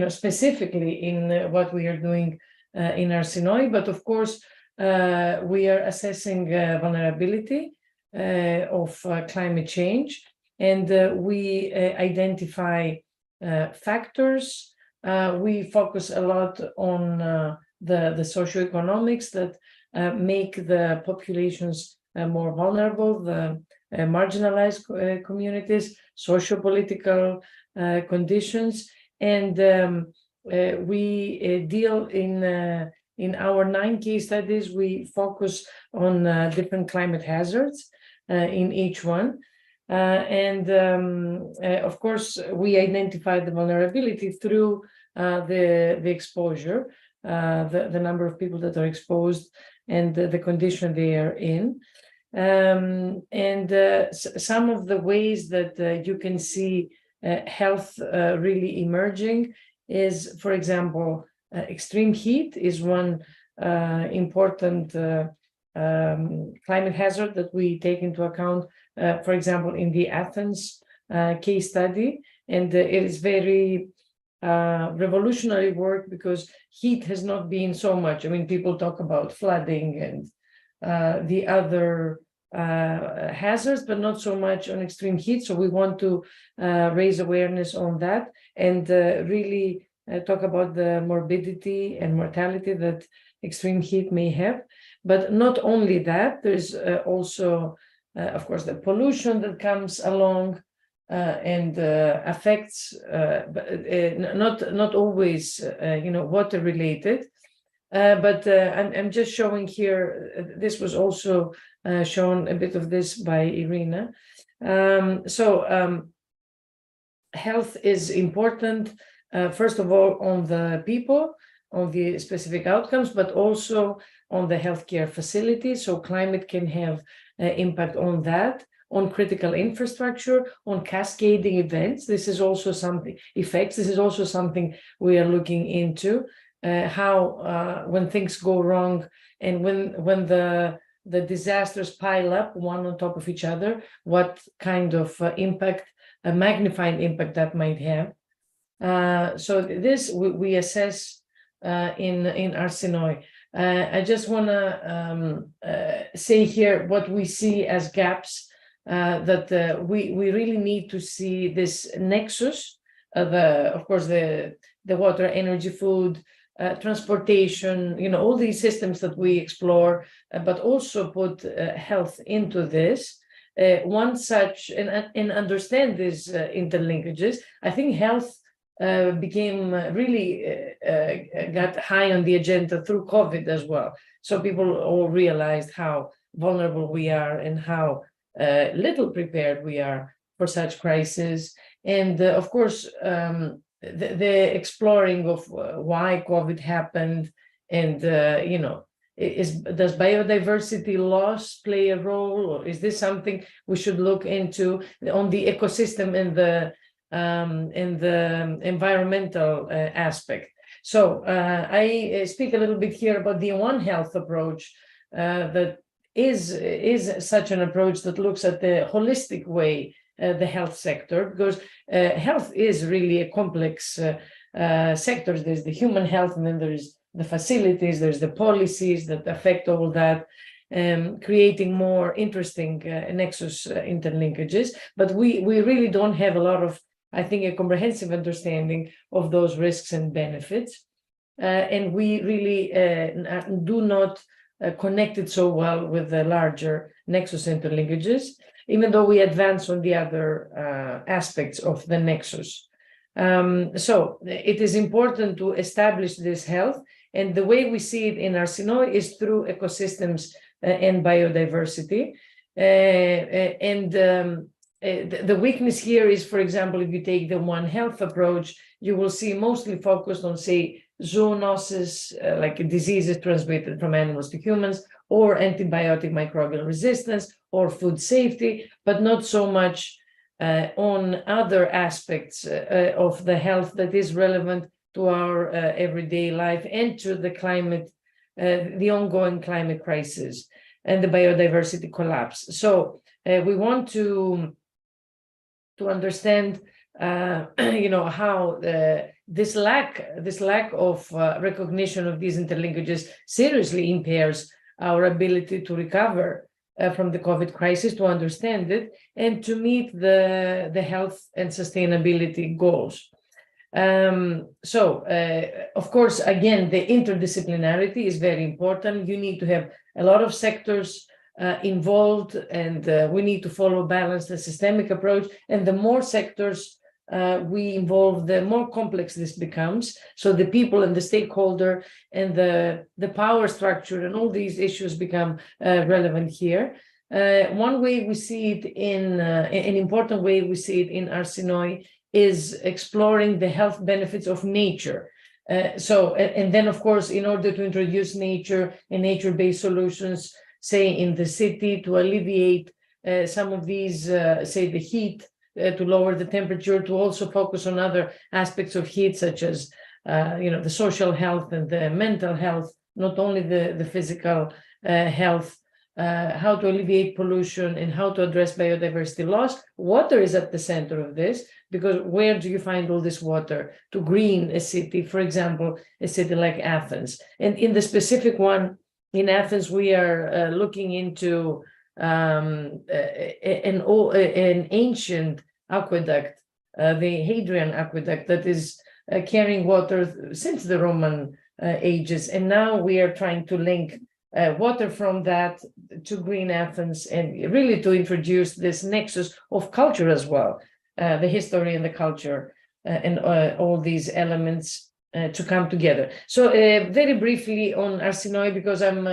specifically in what we are doing in ARSINOE, but of course we are assessing vulnerability of climate change, and we identify factors. We focus a lot on the socioeconomics that make the populations more vulnerable, the marginalized communities, socio-political conditions, and we deal in our 9 case studies. We focus on different climate hazards in each one. Of course, we identify the vulnerability through the exposure, the number of people that are exposed and the condition they are in. Some of the ways that you can see health really emerging is, for example, extreme heat is one important climate hazard that we take into account, for example, in the Athens case study. And it is very revolutionary work because heat has not been so much. People talk about flooding and the other hazards, but not so much on extreme heat. So we want to raise awareness on that and really talk about the morbidity and mortality that extreme heat may have. But not only that, there's also, of course, the pollution that comes along and affects, not always, water related. But I'm just showing here, this was also shown a bit of this by Irina. Health is important, first of all, on the people, on the specific outcomes, but also on the healthcare facilities. So climate can have impact on that, on critical infrastructure, on cascading events. This is also something, effects. This is also something we are looking into, how when things go wrong and when the disasters pile up one on top of each other, what kind of impact, a magnified impact that might have. So this we assess in ARSINOE. I just want to say here what we see as gaps, that we really need to see this nexus, of course, the water, energy, food, transportation, all these systems that we explore, but also put health into this. One such, and understand these interlinkages, I think health became really got high on the agenda through COVID as well. So people all realized how vulnerable we are and how little prepared we are for such crises. And of course, the exploring of why COVID happened, and does biodiversity loss play a role, or is this something we should look into on the ecosystem and the environmental aspect? So I speak a little bit here about the One Health approach that is such an approach that looks at the holistic way, the health sector, because health is really a complex sector. There's the human health, and then there's the facilities, there's the policies that affect all that, creating more interesting nexus interlinkages. But we really don't have a lot of, I think, a comprehensive understanding of those risks and benefits. And we really do not connect it so well with the larger nexus interlinkages, even though we advance on the other aspects of the nexus. So it is important to establish this health, and the way we see it in ARSINOE is through ecosystems and biodiversity. The weakness here is, for example, if you take the One Health approach, you will see mostly focused on, say, zoonosis, like diseases transmitted from animals to humans, or antibiotic microbial resistance, or food safety, but not so much on other aspects of the health that is relevant to our everyday life and to the climate, the ongoing climate crisis and the biodiversity collapse. So we want to understand, how this lack of recognition of these interlinkages seriously impairs our ability to recover from the COVID crisis, to understand it, and to meet the health and sustainability goals. Of course, again, the interdisciplinarity is very important. You need to have a lot of sectors involved, and we need to follow a balanced and systemic approach. And the more sectors we involve, the more complex this becomes. So the people and the stakeholder and the power structure and all these issues become relevant here. One way we see it an important way we see it in ARSINOE is exploring the health benefits of nature. And then, of course, in order to introduce nature and nature-based solutions, say in the city, to alleviate some of these, say the heat, to lower the temperature, to also focus on other aspects of heat, such as, the social health and the mental health, not only the physical health, how to alleviate pollution and how to address biodiversity loss. Water is at the center of this, because where do you find all this water to green a city, for example, a city like Athens? And in the specific one, in Athens, we are looking into an ancient aqueduct, the Hadrian aqueduct, that is carrying water since the Roman ages. And now we are trying to link water from that to green Athens, and really to introduce this nexus of culture as well, the history and the culture and all these elements to come together. So very briefly on ARSINOE, because I'm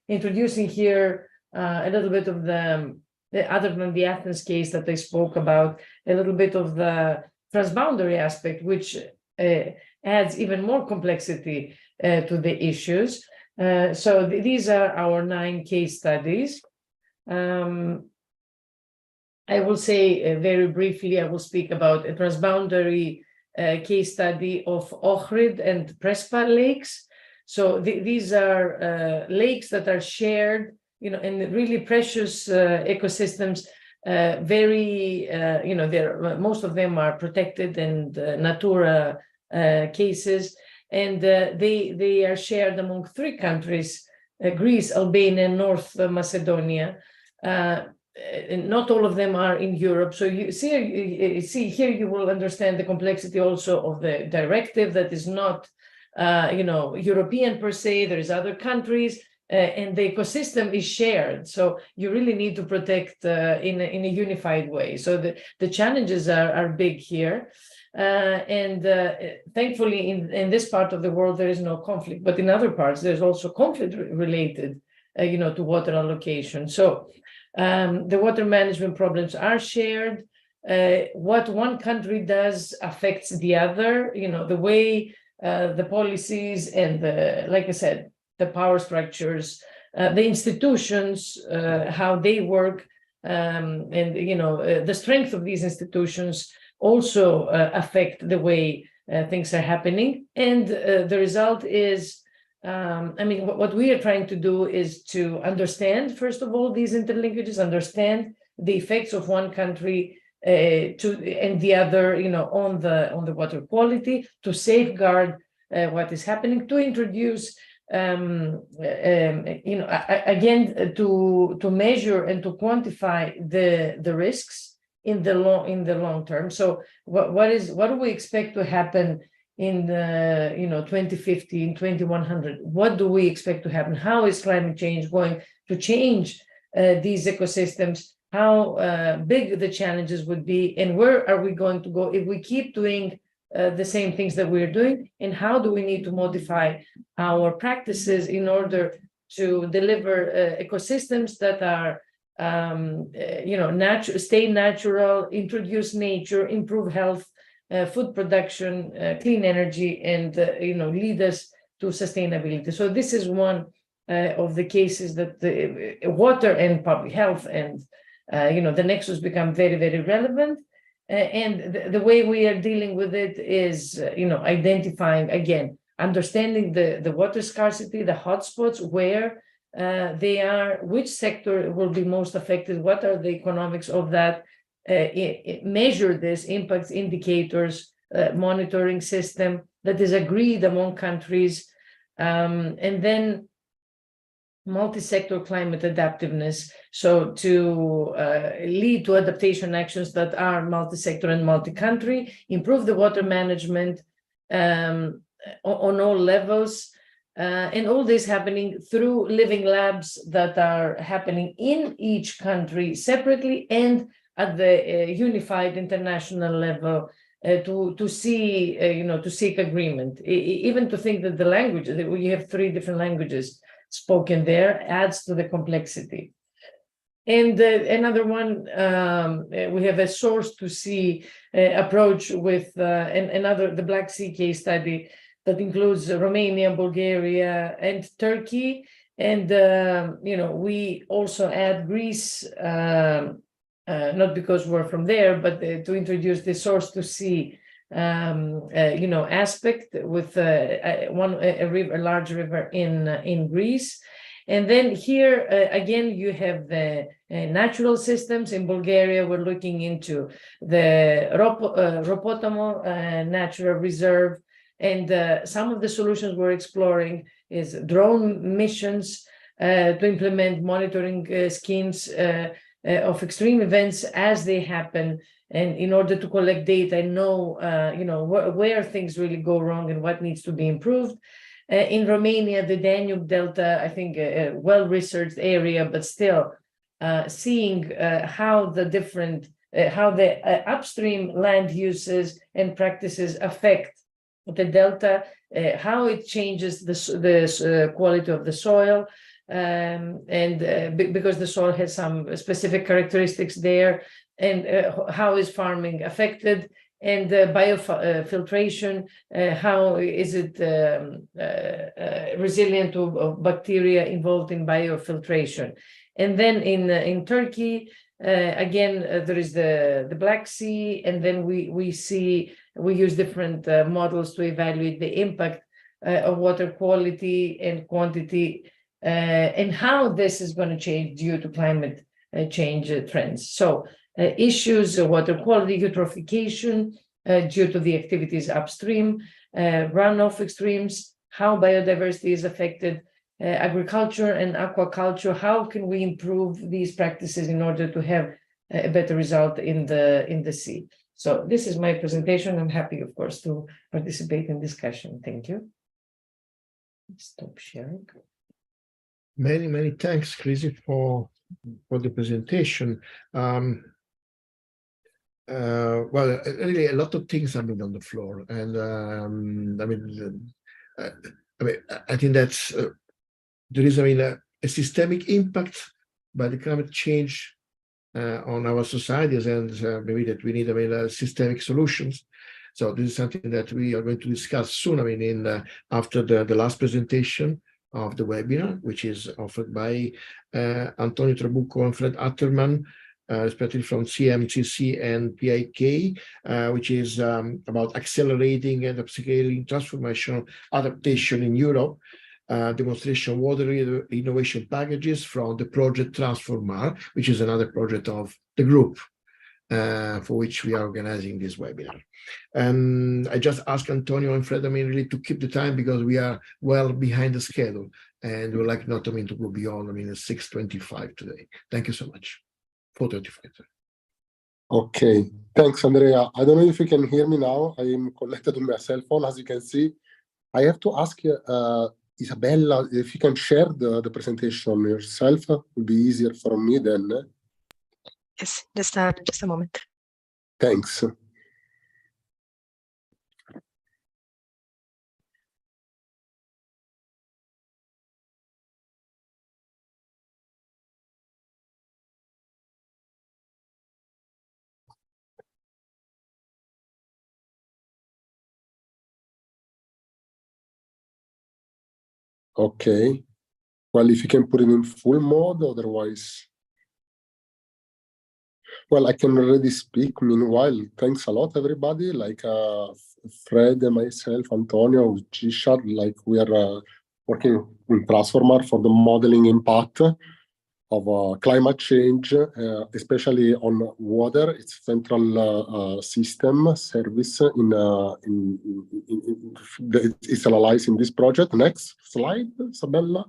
introducing here a little bit of the other than the Athens case that I spoke about, a little bit of the transboundary aspect, which adds even more complexity to the issues. So these are our 9 case studies. I will say very briefly, I will speak about a transboundary case study of Ohrid and Prespa lakes. So these are lakes that are shared, and really precious ecosystems. Most of them are protected and Natura cases, and they are shared among 3 countries: Greece, Albania, and North Macedonia. Not all of them are in Europe. So you see here, you will understand the complexity also of the directive that is not, European per se. There is other countries, and the ecosystem is shared. So you really need to protect in a unified way. So the challenges are big here. And thankfully, in this part of the world, there is no conflict. But in other parts, there's also conflict related, to water allocation. So the water management problems are shared. What one country does affects the other. The way the policies and like I said, the power structures, the institutions, how they work, and the strength of these institutions also affect the way things are happening. And the result is I mean, what we are trying to do is to understand, first of all, these interlinkages, understand the effects of one country and the other, on the water quality, to safeguard what is happening, to introduce, again, to measure and to quantify the risks in the long term. So what do we expect to happen in 2050, in 2100? What do we expect to happen? How is climate change going to change these ecosystems? How big the challenges would be, and where are we going to go if we keep doing the same things that we're doing? And how do we need to modify our practices in order to deliver ecosystems that are stay natural, introduce nature, improve health, food production, clean energy, and lead us to sustainability. So this is one of the cases that the water and public health and the nexus become very, very relevant. And the way we are dealing with it is identifying, again, understanding the water scarcity, the hotspots, where they are, which sector will be most affected, what are the economics of that, measure this impacts indicators, monitoring system that is agreed among countries, and then multi-sector climate adaptiveness, so to lead to adaptation actions that are multi-sector and multi-country, improve the water management on all levels, and all this happening through living labs that are happening in each country separately and at the unified international level, to see, to seek agreement. Even to think that the languages, that we have 3 different languages spoken there, adds to the complexity. And another one, we have a source to see approach with the Black Sea case study that includes Romania, Bulgaria, and Turkey. And, we also add Greece, not because we're from there, but to introduce the source to see, aspect with a large river in Greece. And then here, again, you have the natural systems. In Bulgaria, we're looking into the Ropotomo Natural Reserve. And some of the solutions we're exploring is drone missions to implement monitoring schemes of extreme events as they happen, and in order to collect data and know, where things really go wrong and what needs to be improved. In Romania, the Danube Delta, I think a well-researched area, but still seeing how the different, how the upstream land uses and practices affect the delta, how it changes the quality of the soil, because the soil has some specific characteristics there, and how is farming affected, and biofiltration, how is it resilient to bacteria involved in biofiltration. And then in Turkey, again, there is the Black Sea, and then we use different models to evaluate the impact of water quality and quantity, and how this is going to change due to climate change trends. So issues of water quality, eutrophication due to the activities upstream, runoff extremes, how biodiversity is affected, agriculture and aquaculture, how can we improve these practices in order to have a better result in the sea. So this is my presentation. I'm happy, of course, to participate in discussion. Thank you. Stop sharing. Many, many thanks, Crisi, for the presentation. Well, really, a lot of things have been on the floor, and I think that's there is, a systemic impact by the climate change on our societies, and maybe that we need, systemic solutions. So this is something that we are going to discuss soon. After the last presentation of the webinar, which is offered by Antonio Trabucco and Fred Atterman, especially from CMCC and PIK, which is about accelerating and upscaling transformational adaptation in Europe. demonstration water innovation packages from the project TransformAr, which is another project of the group for which we are organizing this webinar. And I just ask Antonio and Fred, really to keep the time because we are well behind the schedule and we'd like not, to go beyond, 6:25 today. Thank you so much. 4:35. Okay, thanks, Andrea. I don't know if you can hear me now. I am connected to my cell phone, as you can see. I have to ask you, Isabella, if you can share the presentation yourself, it will be easier for me then. Yes, just a moment. Thanks. Okay. Well, if you can put it in full mode, otherwise. Well, I can already speak. Meanwhile, thanks a lot, everybody. Like Fred and myself, Antonio, G-Shard, like we are working in TransformAr for the modeling impact of climate change, especially on water. It's central system service it's analyzed in this project. Next slide, Isabella.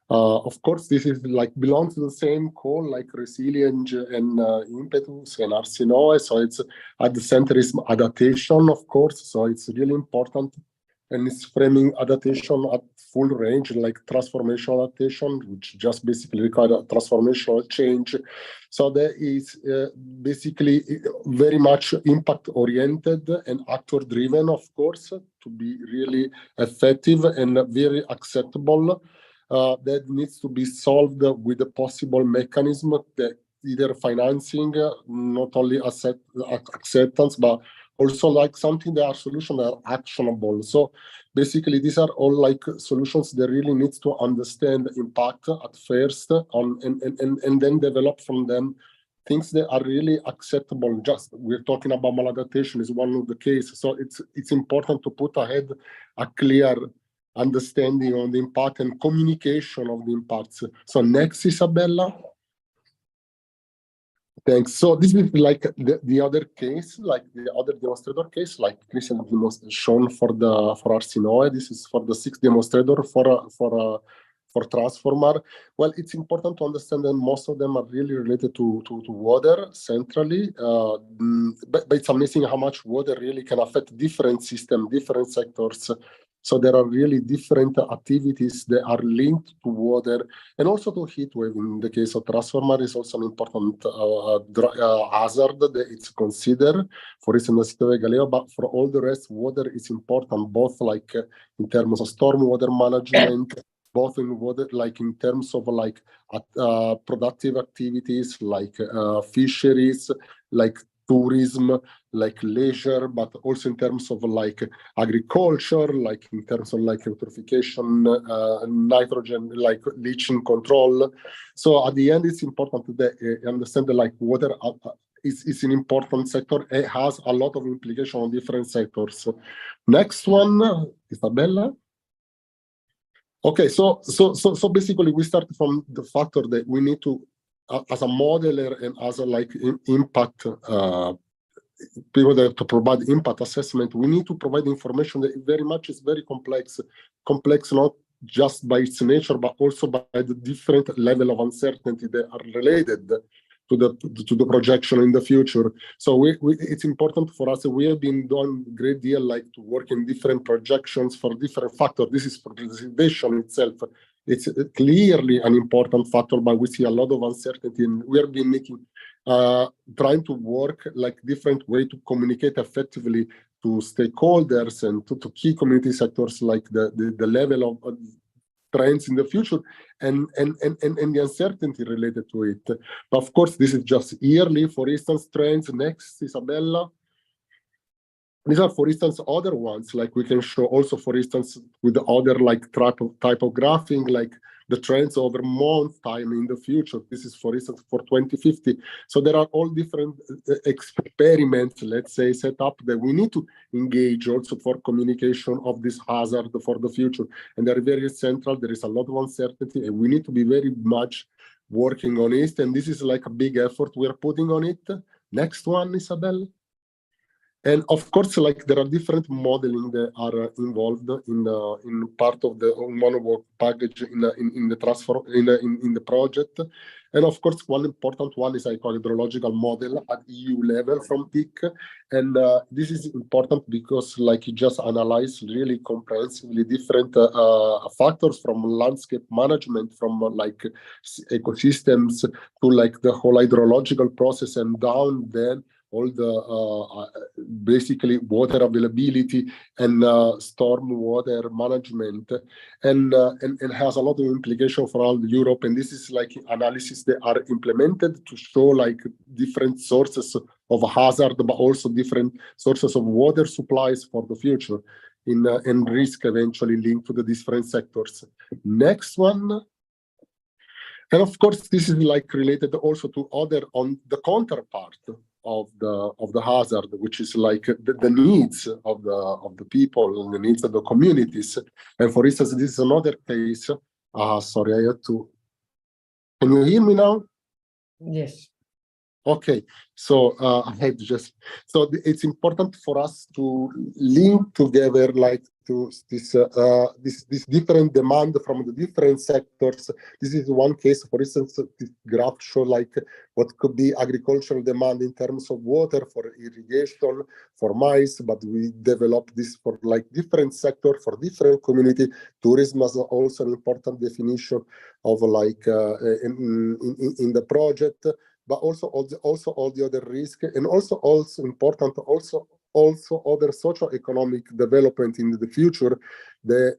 Of course, this is belongs to the same call like resilience and impetus and ARSINOE. So it's at the center is adaptation, of course. So it's really important, and it's framing adaptation at full range, like transformational adaptation, which just basically requires a transformational change. So there is basically very much impact oriented and actor driven, of course, to be really effective and very acceptable. That needs to be solved with a possible mechanism that either financing, not only acceptance, but also like something that are solutions that are actionable. So basically, these are all like solutions that really needs to understand the impact at first on and then develop from them things that are really acceptable. Just we're talking about maladaptation is one of the cases. So it's important to put ahead a clear understanding on the impact and communication of the impacts. So next, Isabella. Thanks. So this is like the other case, like the other demonstrator case, like Cristian shown for ARSINOE. This is for the 6th demonstrator for TransformAr. Well, it's important to understand that most of them are really related to water centrally, but it's amazing how much water really can affect different systems, different sectors. So there are really different activities that are linked to water and also to heat wave. In the case of TransformAr, is also an important hazard that it's considered, for instance, the city of Galileo, but for all the rest, water is important, both like in terms of stormwater management, both in water, like in terms of like productive activities, like fisheries, like tourism, like leisure, but also in terms of like agriculture, like in terms of like eutrophication, nitrogen, like leaching control. So at the end, it's important to understand that like water is an important sector. It has a lot of implication on different sectors. Next one, Isabella. Okay, so basically we start from the factor that we need to, as a modeler and as a like impact people that to provide impact assessment, we need to provide information that very much is very complex not just by its nature, but also by the different level of uncertainty that are related to the projection in the future. So it's important for us. We have been doing a great deal like to work in different projections for different factors. This is for the reservation itself. It's clearly an important factor, but we see a lot of uncertainty, and we have been making trying to work like different way to communicate effectively to stakeholders and to key community sectors, like the level of trends in the future and the uncertainty related to it. But of course, this is just yearly. For instance, trends. Next, Isabella. These are, for instance, other ones, like we can show also, for instance, with the other like type of graphing, like the trends over month time in the future. This is, for instance, for 2050. So there are all different experiments, let's say, set up that we need to engage also for communication of this hazard for the future. And they're very central. There is a lot of uncertainty, and we need to be very much working on it. And this is like a big effort we're putting on it. Next one, Isabel. And of course, like there are different modeling that are involved in part of the monowork package in the project. And of course, one important one is hydrological model at EU level from PIC. And this is important because like you just analyze really comprehensively different factors from landscape management, from like ecosystems to like the whole hydrological process, and down then all the basically water availability and storm water management, and has a lot of implication for all Europe. And this is like analysis that are implemented to show like different sources of hazard, but also different sources of water supplies for the future, and risk eventually linked to the different sectors. Next one. And of course, this is like related also to other on the counterpart of the hazard, which is like the needs of the people and the needs of the communities. And for instance, this is another case. Sorry, I had to. Can you hear me now? Yes. Okay, so I had just it's important for us to link together like to this different demand from the different sectors. This is one case, for instance. This graph show like what could be agricultural demand in terms of water for irrigation, for maize, but we develop this for like different sector, for different community. Tourism is also an important definition of like in the project. But also all the other risk, and also important, also other socio-economic development in the future. They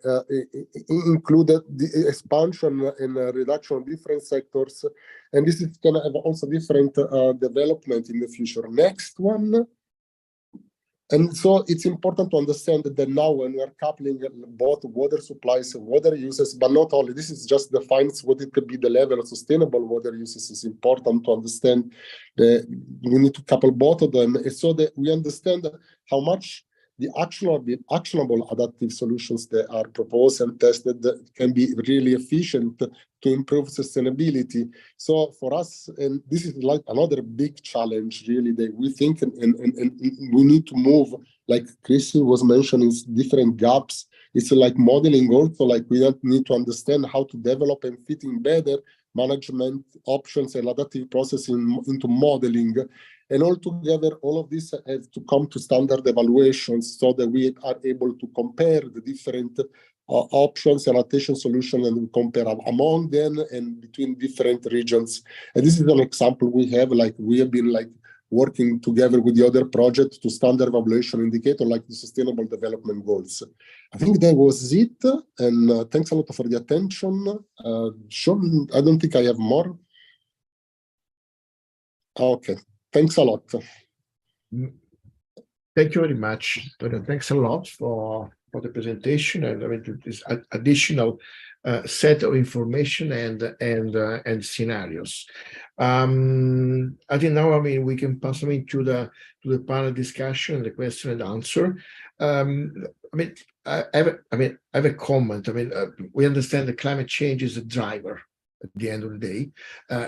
included the expansion and reduction of different sectors, and this is going to have also different development in the future. Next one. And so it's important to understand that now when we are coupling both water supplies and water uses, but not only, this is just defines what it could be the level of sustainable water uses. Is important to understand that we need to couple both of them so that we understand how much the actionable adaptive solutions that are proposed and tested can be really efficient to improve sustainability. So for us, and this is like another big challenge really that we think and we need to move, like Cristian was mentioning, different gaps. It's like modeling also, like we need to understand how to develop and fit in better management options and adaptive processing into modeling. And altogether, all of this has to come to standard evaluations so that we are able to compare the different options and adaptation solutions, and compare among them and between different regions. And this is an example we have, like we have been like working together with the other project to standard evaluation indicator, like the Sustainable Development Goals. I think that was it, and thanks a lot for the attention. Sean, I don't think I have more. Okay. Thanks a lot. Thank you very much. Thanks a lot for the presentation, and I mean this additional set of information and scenarios. I think now, I mean, we can pass to the panel discussion and the question and answer. I have a comment. I mean, we understand that climate change is a driver. At the end of the day,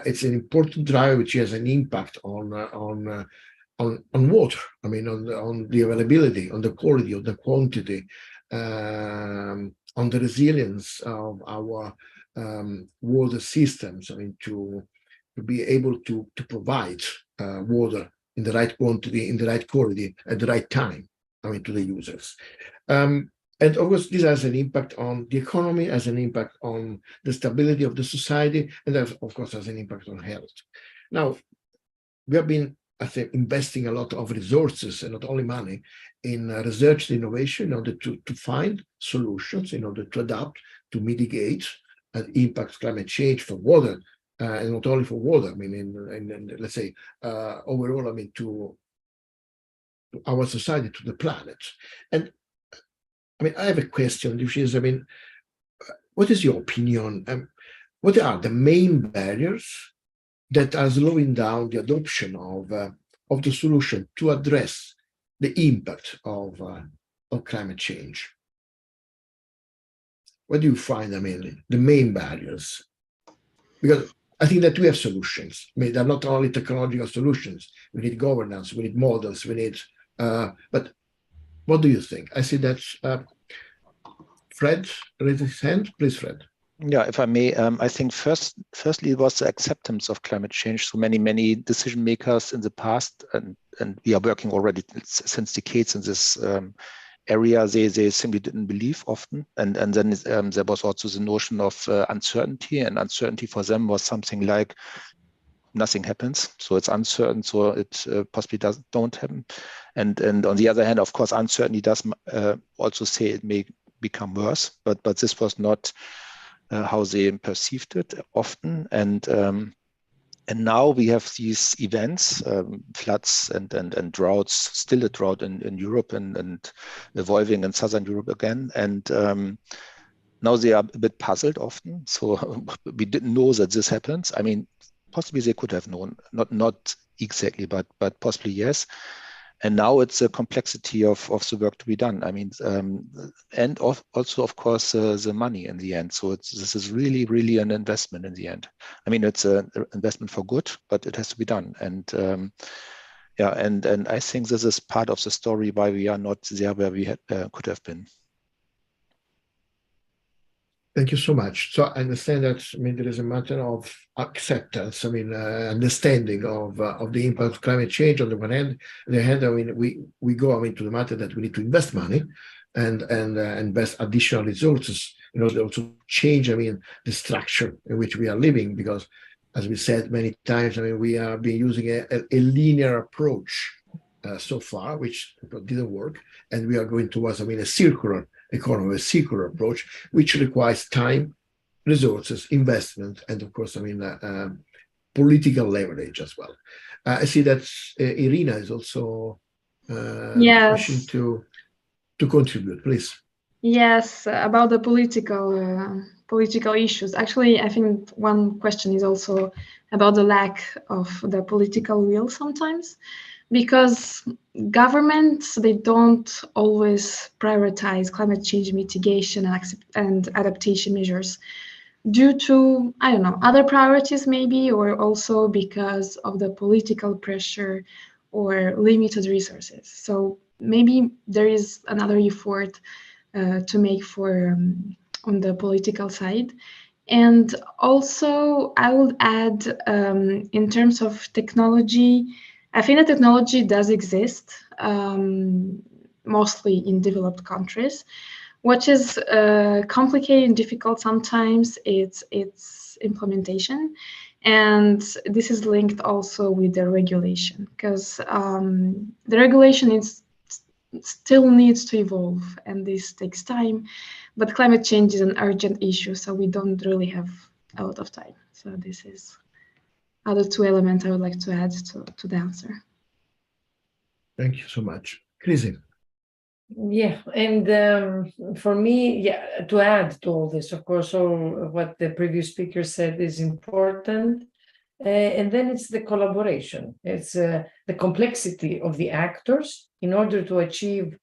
it's an important driver which has an impact on water. I mean, on the availability, on the quality, on the quantity, on the resilience of our water systems. I mean, to be able to provide water in the right quantity, in the right quality, at the right time. I mean, to the users. And of course, this has an impact on the economy, has an impact on the stability of the society, and that, of course, has an impact on health. Now, we have been, I think, investing a lot of resources, and not only money, in research and innovation in order to find solutions, in order to adapt, to mitigate and impact climate change for water, and not only for water. I mean, in let's say, overall, I mean, to our society, to the planet. And I mean, I have a question, which is, I mean, what is your opinion? what are the main barriers that are slowing down the adoption of the solution to address the impact of climate change? What do you find, I mean, the main barriers? Because I think that we have solutions. I mean, they're not only technological solutions. We need governance, we need models, we need, but what do you think? I see that Fred raised his hand. Please, Fred. Yeah, if I may, I think firstly, it was the acceptance of climate change. So many decision makers in the past, and we are working already since decades in this area, they simply didn't believe often. And then there was also the notion of uncertainty, and uncertainty for them was something like nothing happens. So it's uncertain, so it possibly don't happen. And on the other hand, of course, uncertainty does also say it may become worse, but this was not how they perceived it often. And now we have these events, floods and droughts, still a drought in Europe and evolving in Southern Europe again. And now they are a bit puzzled often. So we didn't know that this happens. I mean, possibly they could have known, not exactly, but possibly yes. And now it's a complexity of the work to be done. I mean, and also, of course, the money in the end. So this is really an investment in the end. I mean, it's an investment for good, but it has to be done. And yeah, and I think this is part of the story why we are not there where we could have been. Thank you so much. So I understand that, I mean, there is a matter of acceptance, I mean, understanding of the impact of climate change on the one hand. On the other hand, I mean, we go, I mean, to the matter that we need to invest money and invest additional resources in order to change, I mean, the structure in which we are living, because as we said many times, I mean, we have been using a linear approach so far, which didn't work. And we are going towards, I mean, a circular economy, a circular approach, which requires time, resources, investment, and of course, I mean, political leverage as well. I see that Irina is also wishing to contribute, please. Yes, about the political issues. Actually, I think one question is also about the lack of the political will sometimes, because governments, they don't always prioritize climate change mitigation and adaptation measures due to, I don't know, other priorities maybe, or also because of the political pressure or limited resources. So maybe there is another effort to make for on the political side. And also I would add, in terms of technology, I think that technology does exist, mostly in developed countries. What is complicated and difficult sometimes, it's its implementation. And this is linked also with the regulation, because the regulation still needs to evolve, and this takes time. But climate change is an urgent issue, so we don't really have a lot of time. So this is other two elements I would like to add to the answer. Thank you so much. Cristian. Yeah, and for me, yeah, to add to all this, of course, all what the previous speaker said is important. And then it's the collaboration. It's the complexity of the actors in order to achieve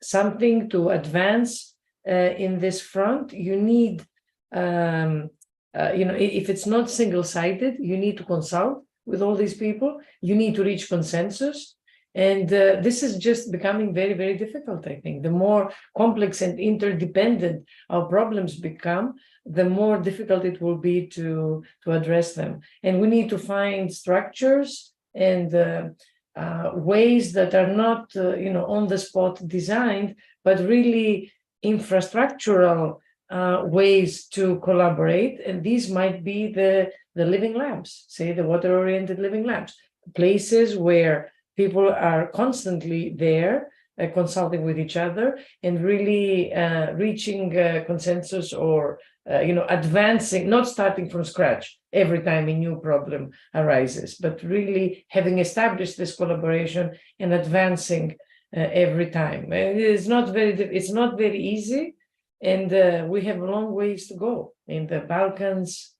something, to advance in this front. You need, if it's not single-sided, you need to consult with all these people. You need to reach consensus. And this is just becoming very, very difficult, I think. The more complex and interdependent our problems become, the more difficult it will be to address them. And we need to find structures and ways that are not, on the spot designed, but really infrastructural ways to collaborate. And these might be the living labs, say the water-oriented living labs, places where people are constantly there, consulting with each other and really reaching consensus or, advancing, not starting from scratch every time a new problem arises, but really having established this collaboration and advancing every time. And it's not very easy, And we have a long ways to go in the Balkans,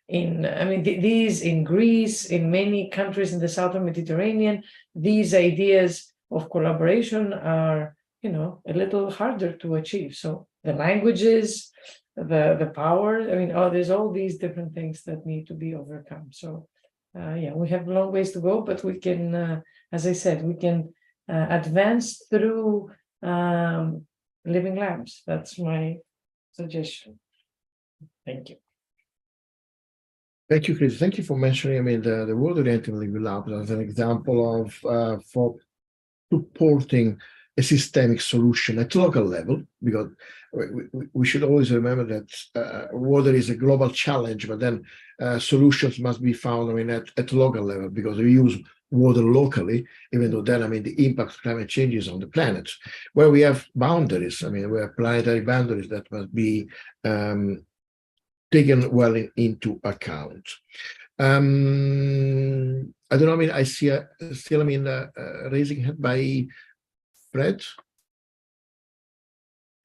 these in Greece, in many countries in the Southern Mediterranean. These ideas of collaboration are, a little harder to achieve. So the languages, the power, there's all these different things that need to be overcome. So we have a long ways to go, but we can, as I said, we can advance through living labs. That's my suggestion. Thank you. Thank you, Chris. Thank you for mentioning, the world-oriented living lab as an example of for supporting a systemic solution at local level, because we should always remember that water is a global challenge, but then solutions must be found, at local level, because we use water locally, even though then, the impact of climate change is on the planet, where we have boundaries. We have planetary boundaries that must be taken well into account. I don't know, I see still, raising hand by Fred.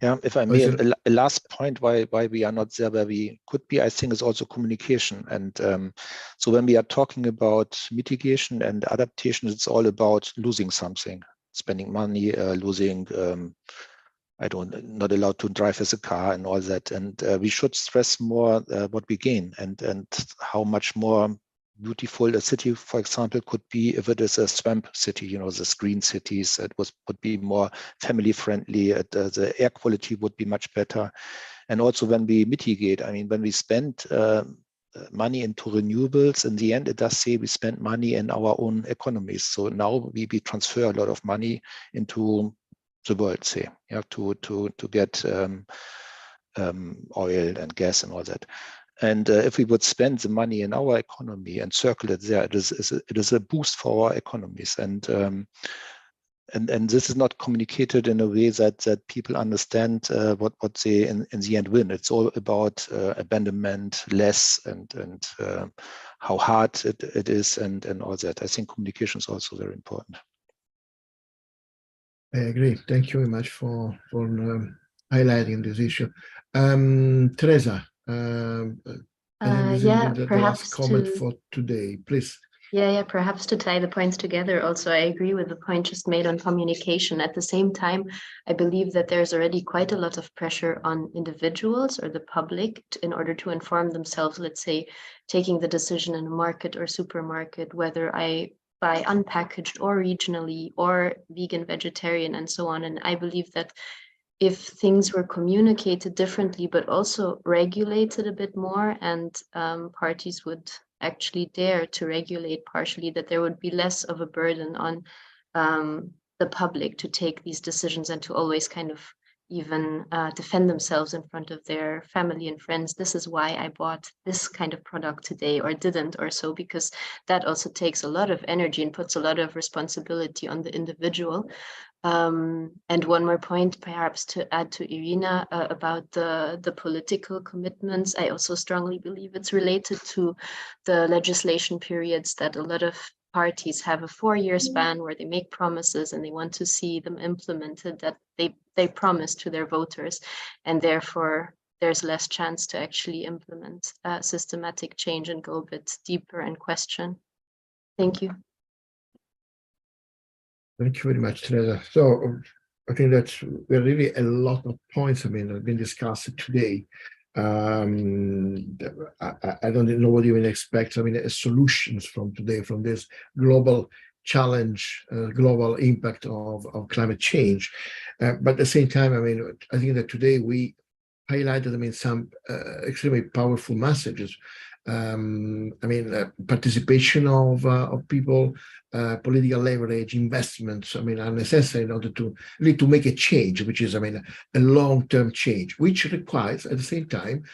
Yeah, if I may, a last point why we are not there where we could be, I think, is also communication. And so when we are talking about mitigation and adaptation, it's all about losing something, spending money, losing, not allowed to drive as a car and all that. And we should stress more what we gain and how much more beautiful a city, for example, could be if it is a swamp city, the green cities. It would be more family friendly. The air quality would be much better. And also when we mitigate, when we spend money into renewables, in the end, it does say we spend money in our own economies. So now we transfer a lot of money into the world, say, to get oil and gas and all that. And if we would spend the money in our economy and circle it there, it is a boost for our economies. And this is not communicated in a way that people understand what they in the end win. It's all about abandonment, less, and how hard it is, and all that. I think communication is also very important. I agree. Thank you very much for highlighting this issue. Teresa, perhaps the last comment for today, please. Yeah, perhaps to tie the points together. Also, I agree with the point just made on communication. At the same time, I believe that there's already quite a lot of pressure on individuals or the public in order to inform themselves, let's say, taking the decision in a market or supermarket, whether I buy unpackaged or regionally or vegan, vegetarian, and so on. And I believe that if things were communicated differently, but also regulated a bit more, and parties would actually dare to regulate partially, that there would be less of a burden on the public to take these decisions and to always kind of even defend themselves in front of their family and friends. This is why I bought this kind of product today or didn't or so, because that also takes a lot of energy and puts a lot of responsibility on the individual. And one more point, perhaps to add to Irina about the political commitments. I also strongly believe it's related to the legislation periods, that a lot of parties have a 4-year span where they make promises and they want to see them implemented, that they promise to their voters, and therefore there's less chance to actually implement systematic change and go a bit deeper and question. Thank you. Thank you very much, Teresa. So I think that's really a lot of points have been discussed today. I don't know what you even expect. Solutions from today, from this global challenge, global impact of climate change. But at the same time, I think that today we highlighted, some extremely powerful messages. Participation of people, political leverage, investments, are necessary in order to really to make a change, which is, a long-term change, which requires at the same time,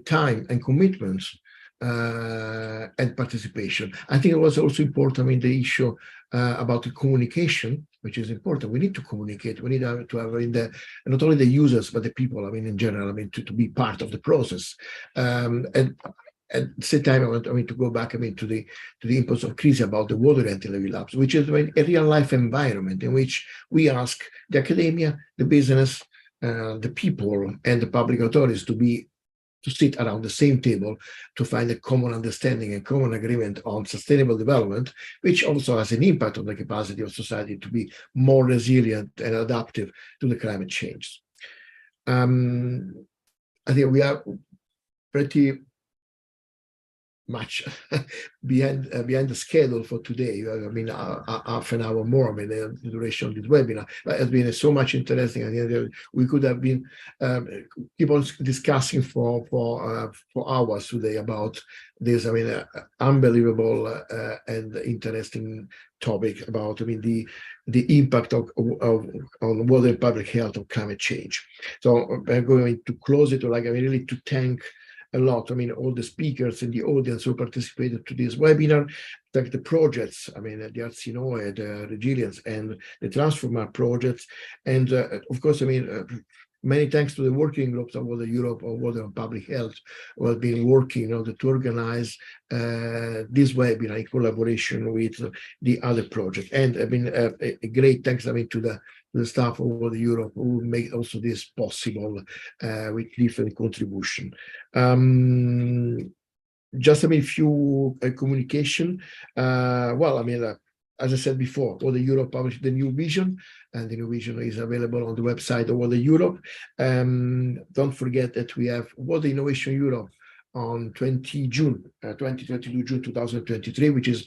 time and commitments and participation. I think it was also important, the issue about the communication, which is important. We need to communicate. We need to have not only the users, but the people, in general, to be part of the process. And at the same time, I want to go back to the inputs of Chris about the water and living labs, which is a real life environment in which we ask the academia, the business, the people and the public authorities to sit around the same table to find a common understanding and common agreement on sustainable development, which also has an impact on the capacity of society to be more resilient and adaptive to the climate change. I think we are pretty much behind the schedule for today. I mean, half an hour more. I mean, the duration of this webinar. But it's been so much interesting. I think we could have been keep on discussing for hours today about this. I mean, unbelievable and interesting topic about, I mean, the impact on water and public health of climate change. So I'm going to close it. Like, I mean, really to thank a lot, I mean, all the speakers in the audience who participated to this webinar, thank the projects, I mean, the ARSINOE, the Resilience, and the TransformAr projects, and of course, I mean, many thanks to the working groups of Water Europe or Water and Public Health who have been working in order to organize this webinar in collaboration with the other project. And I mean, a great thanks, I mean, to the staff of Water Europe who make also this possible with different contribution. Just, I mean, few communication. Well, I mean, as I said before, Water Europe published the new vision, and the new vision is available on the website of Water Europe. Don't forget that we have Water Innovation Europe on 20 June 2023, which is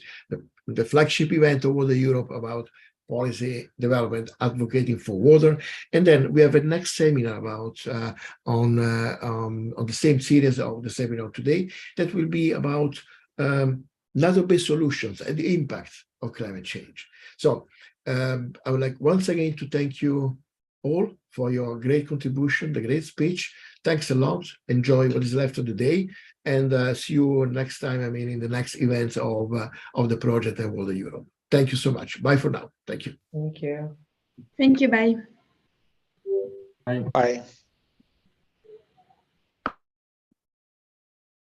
the flagship event of Water Europe about policy development, advocating for water. And then we have a next seminar about on the same series of the seminar today that will be about NATO-based solutions and the impact of climate change. So I would like once again to thank you all for your great contribution, the great speech. Thanks a lot. Enjoy what is left of the day, and see you next time. I mean, in the next events of the project at Water Europe. Thank you so much. Bye for now. Thank you. Thank you. Thank you. Bye. Bye. Bye.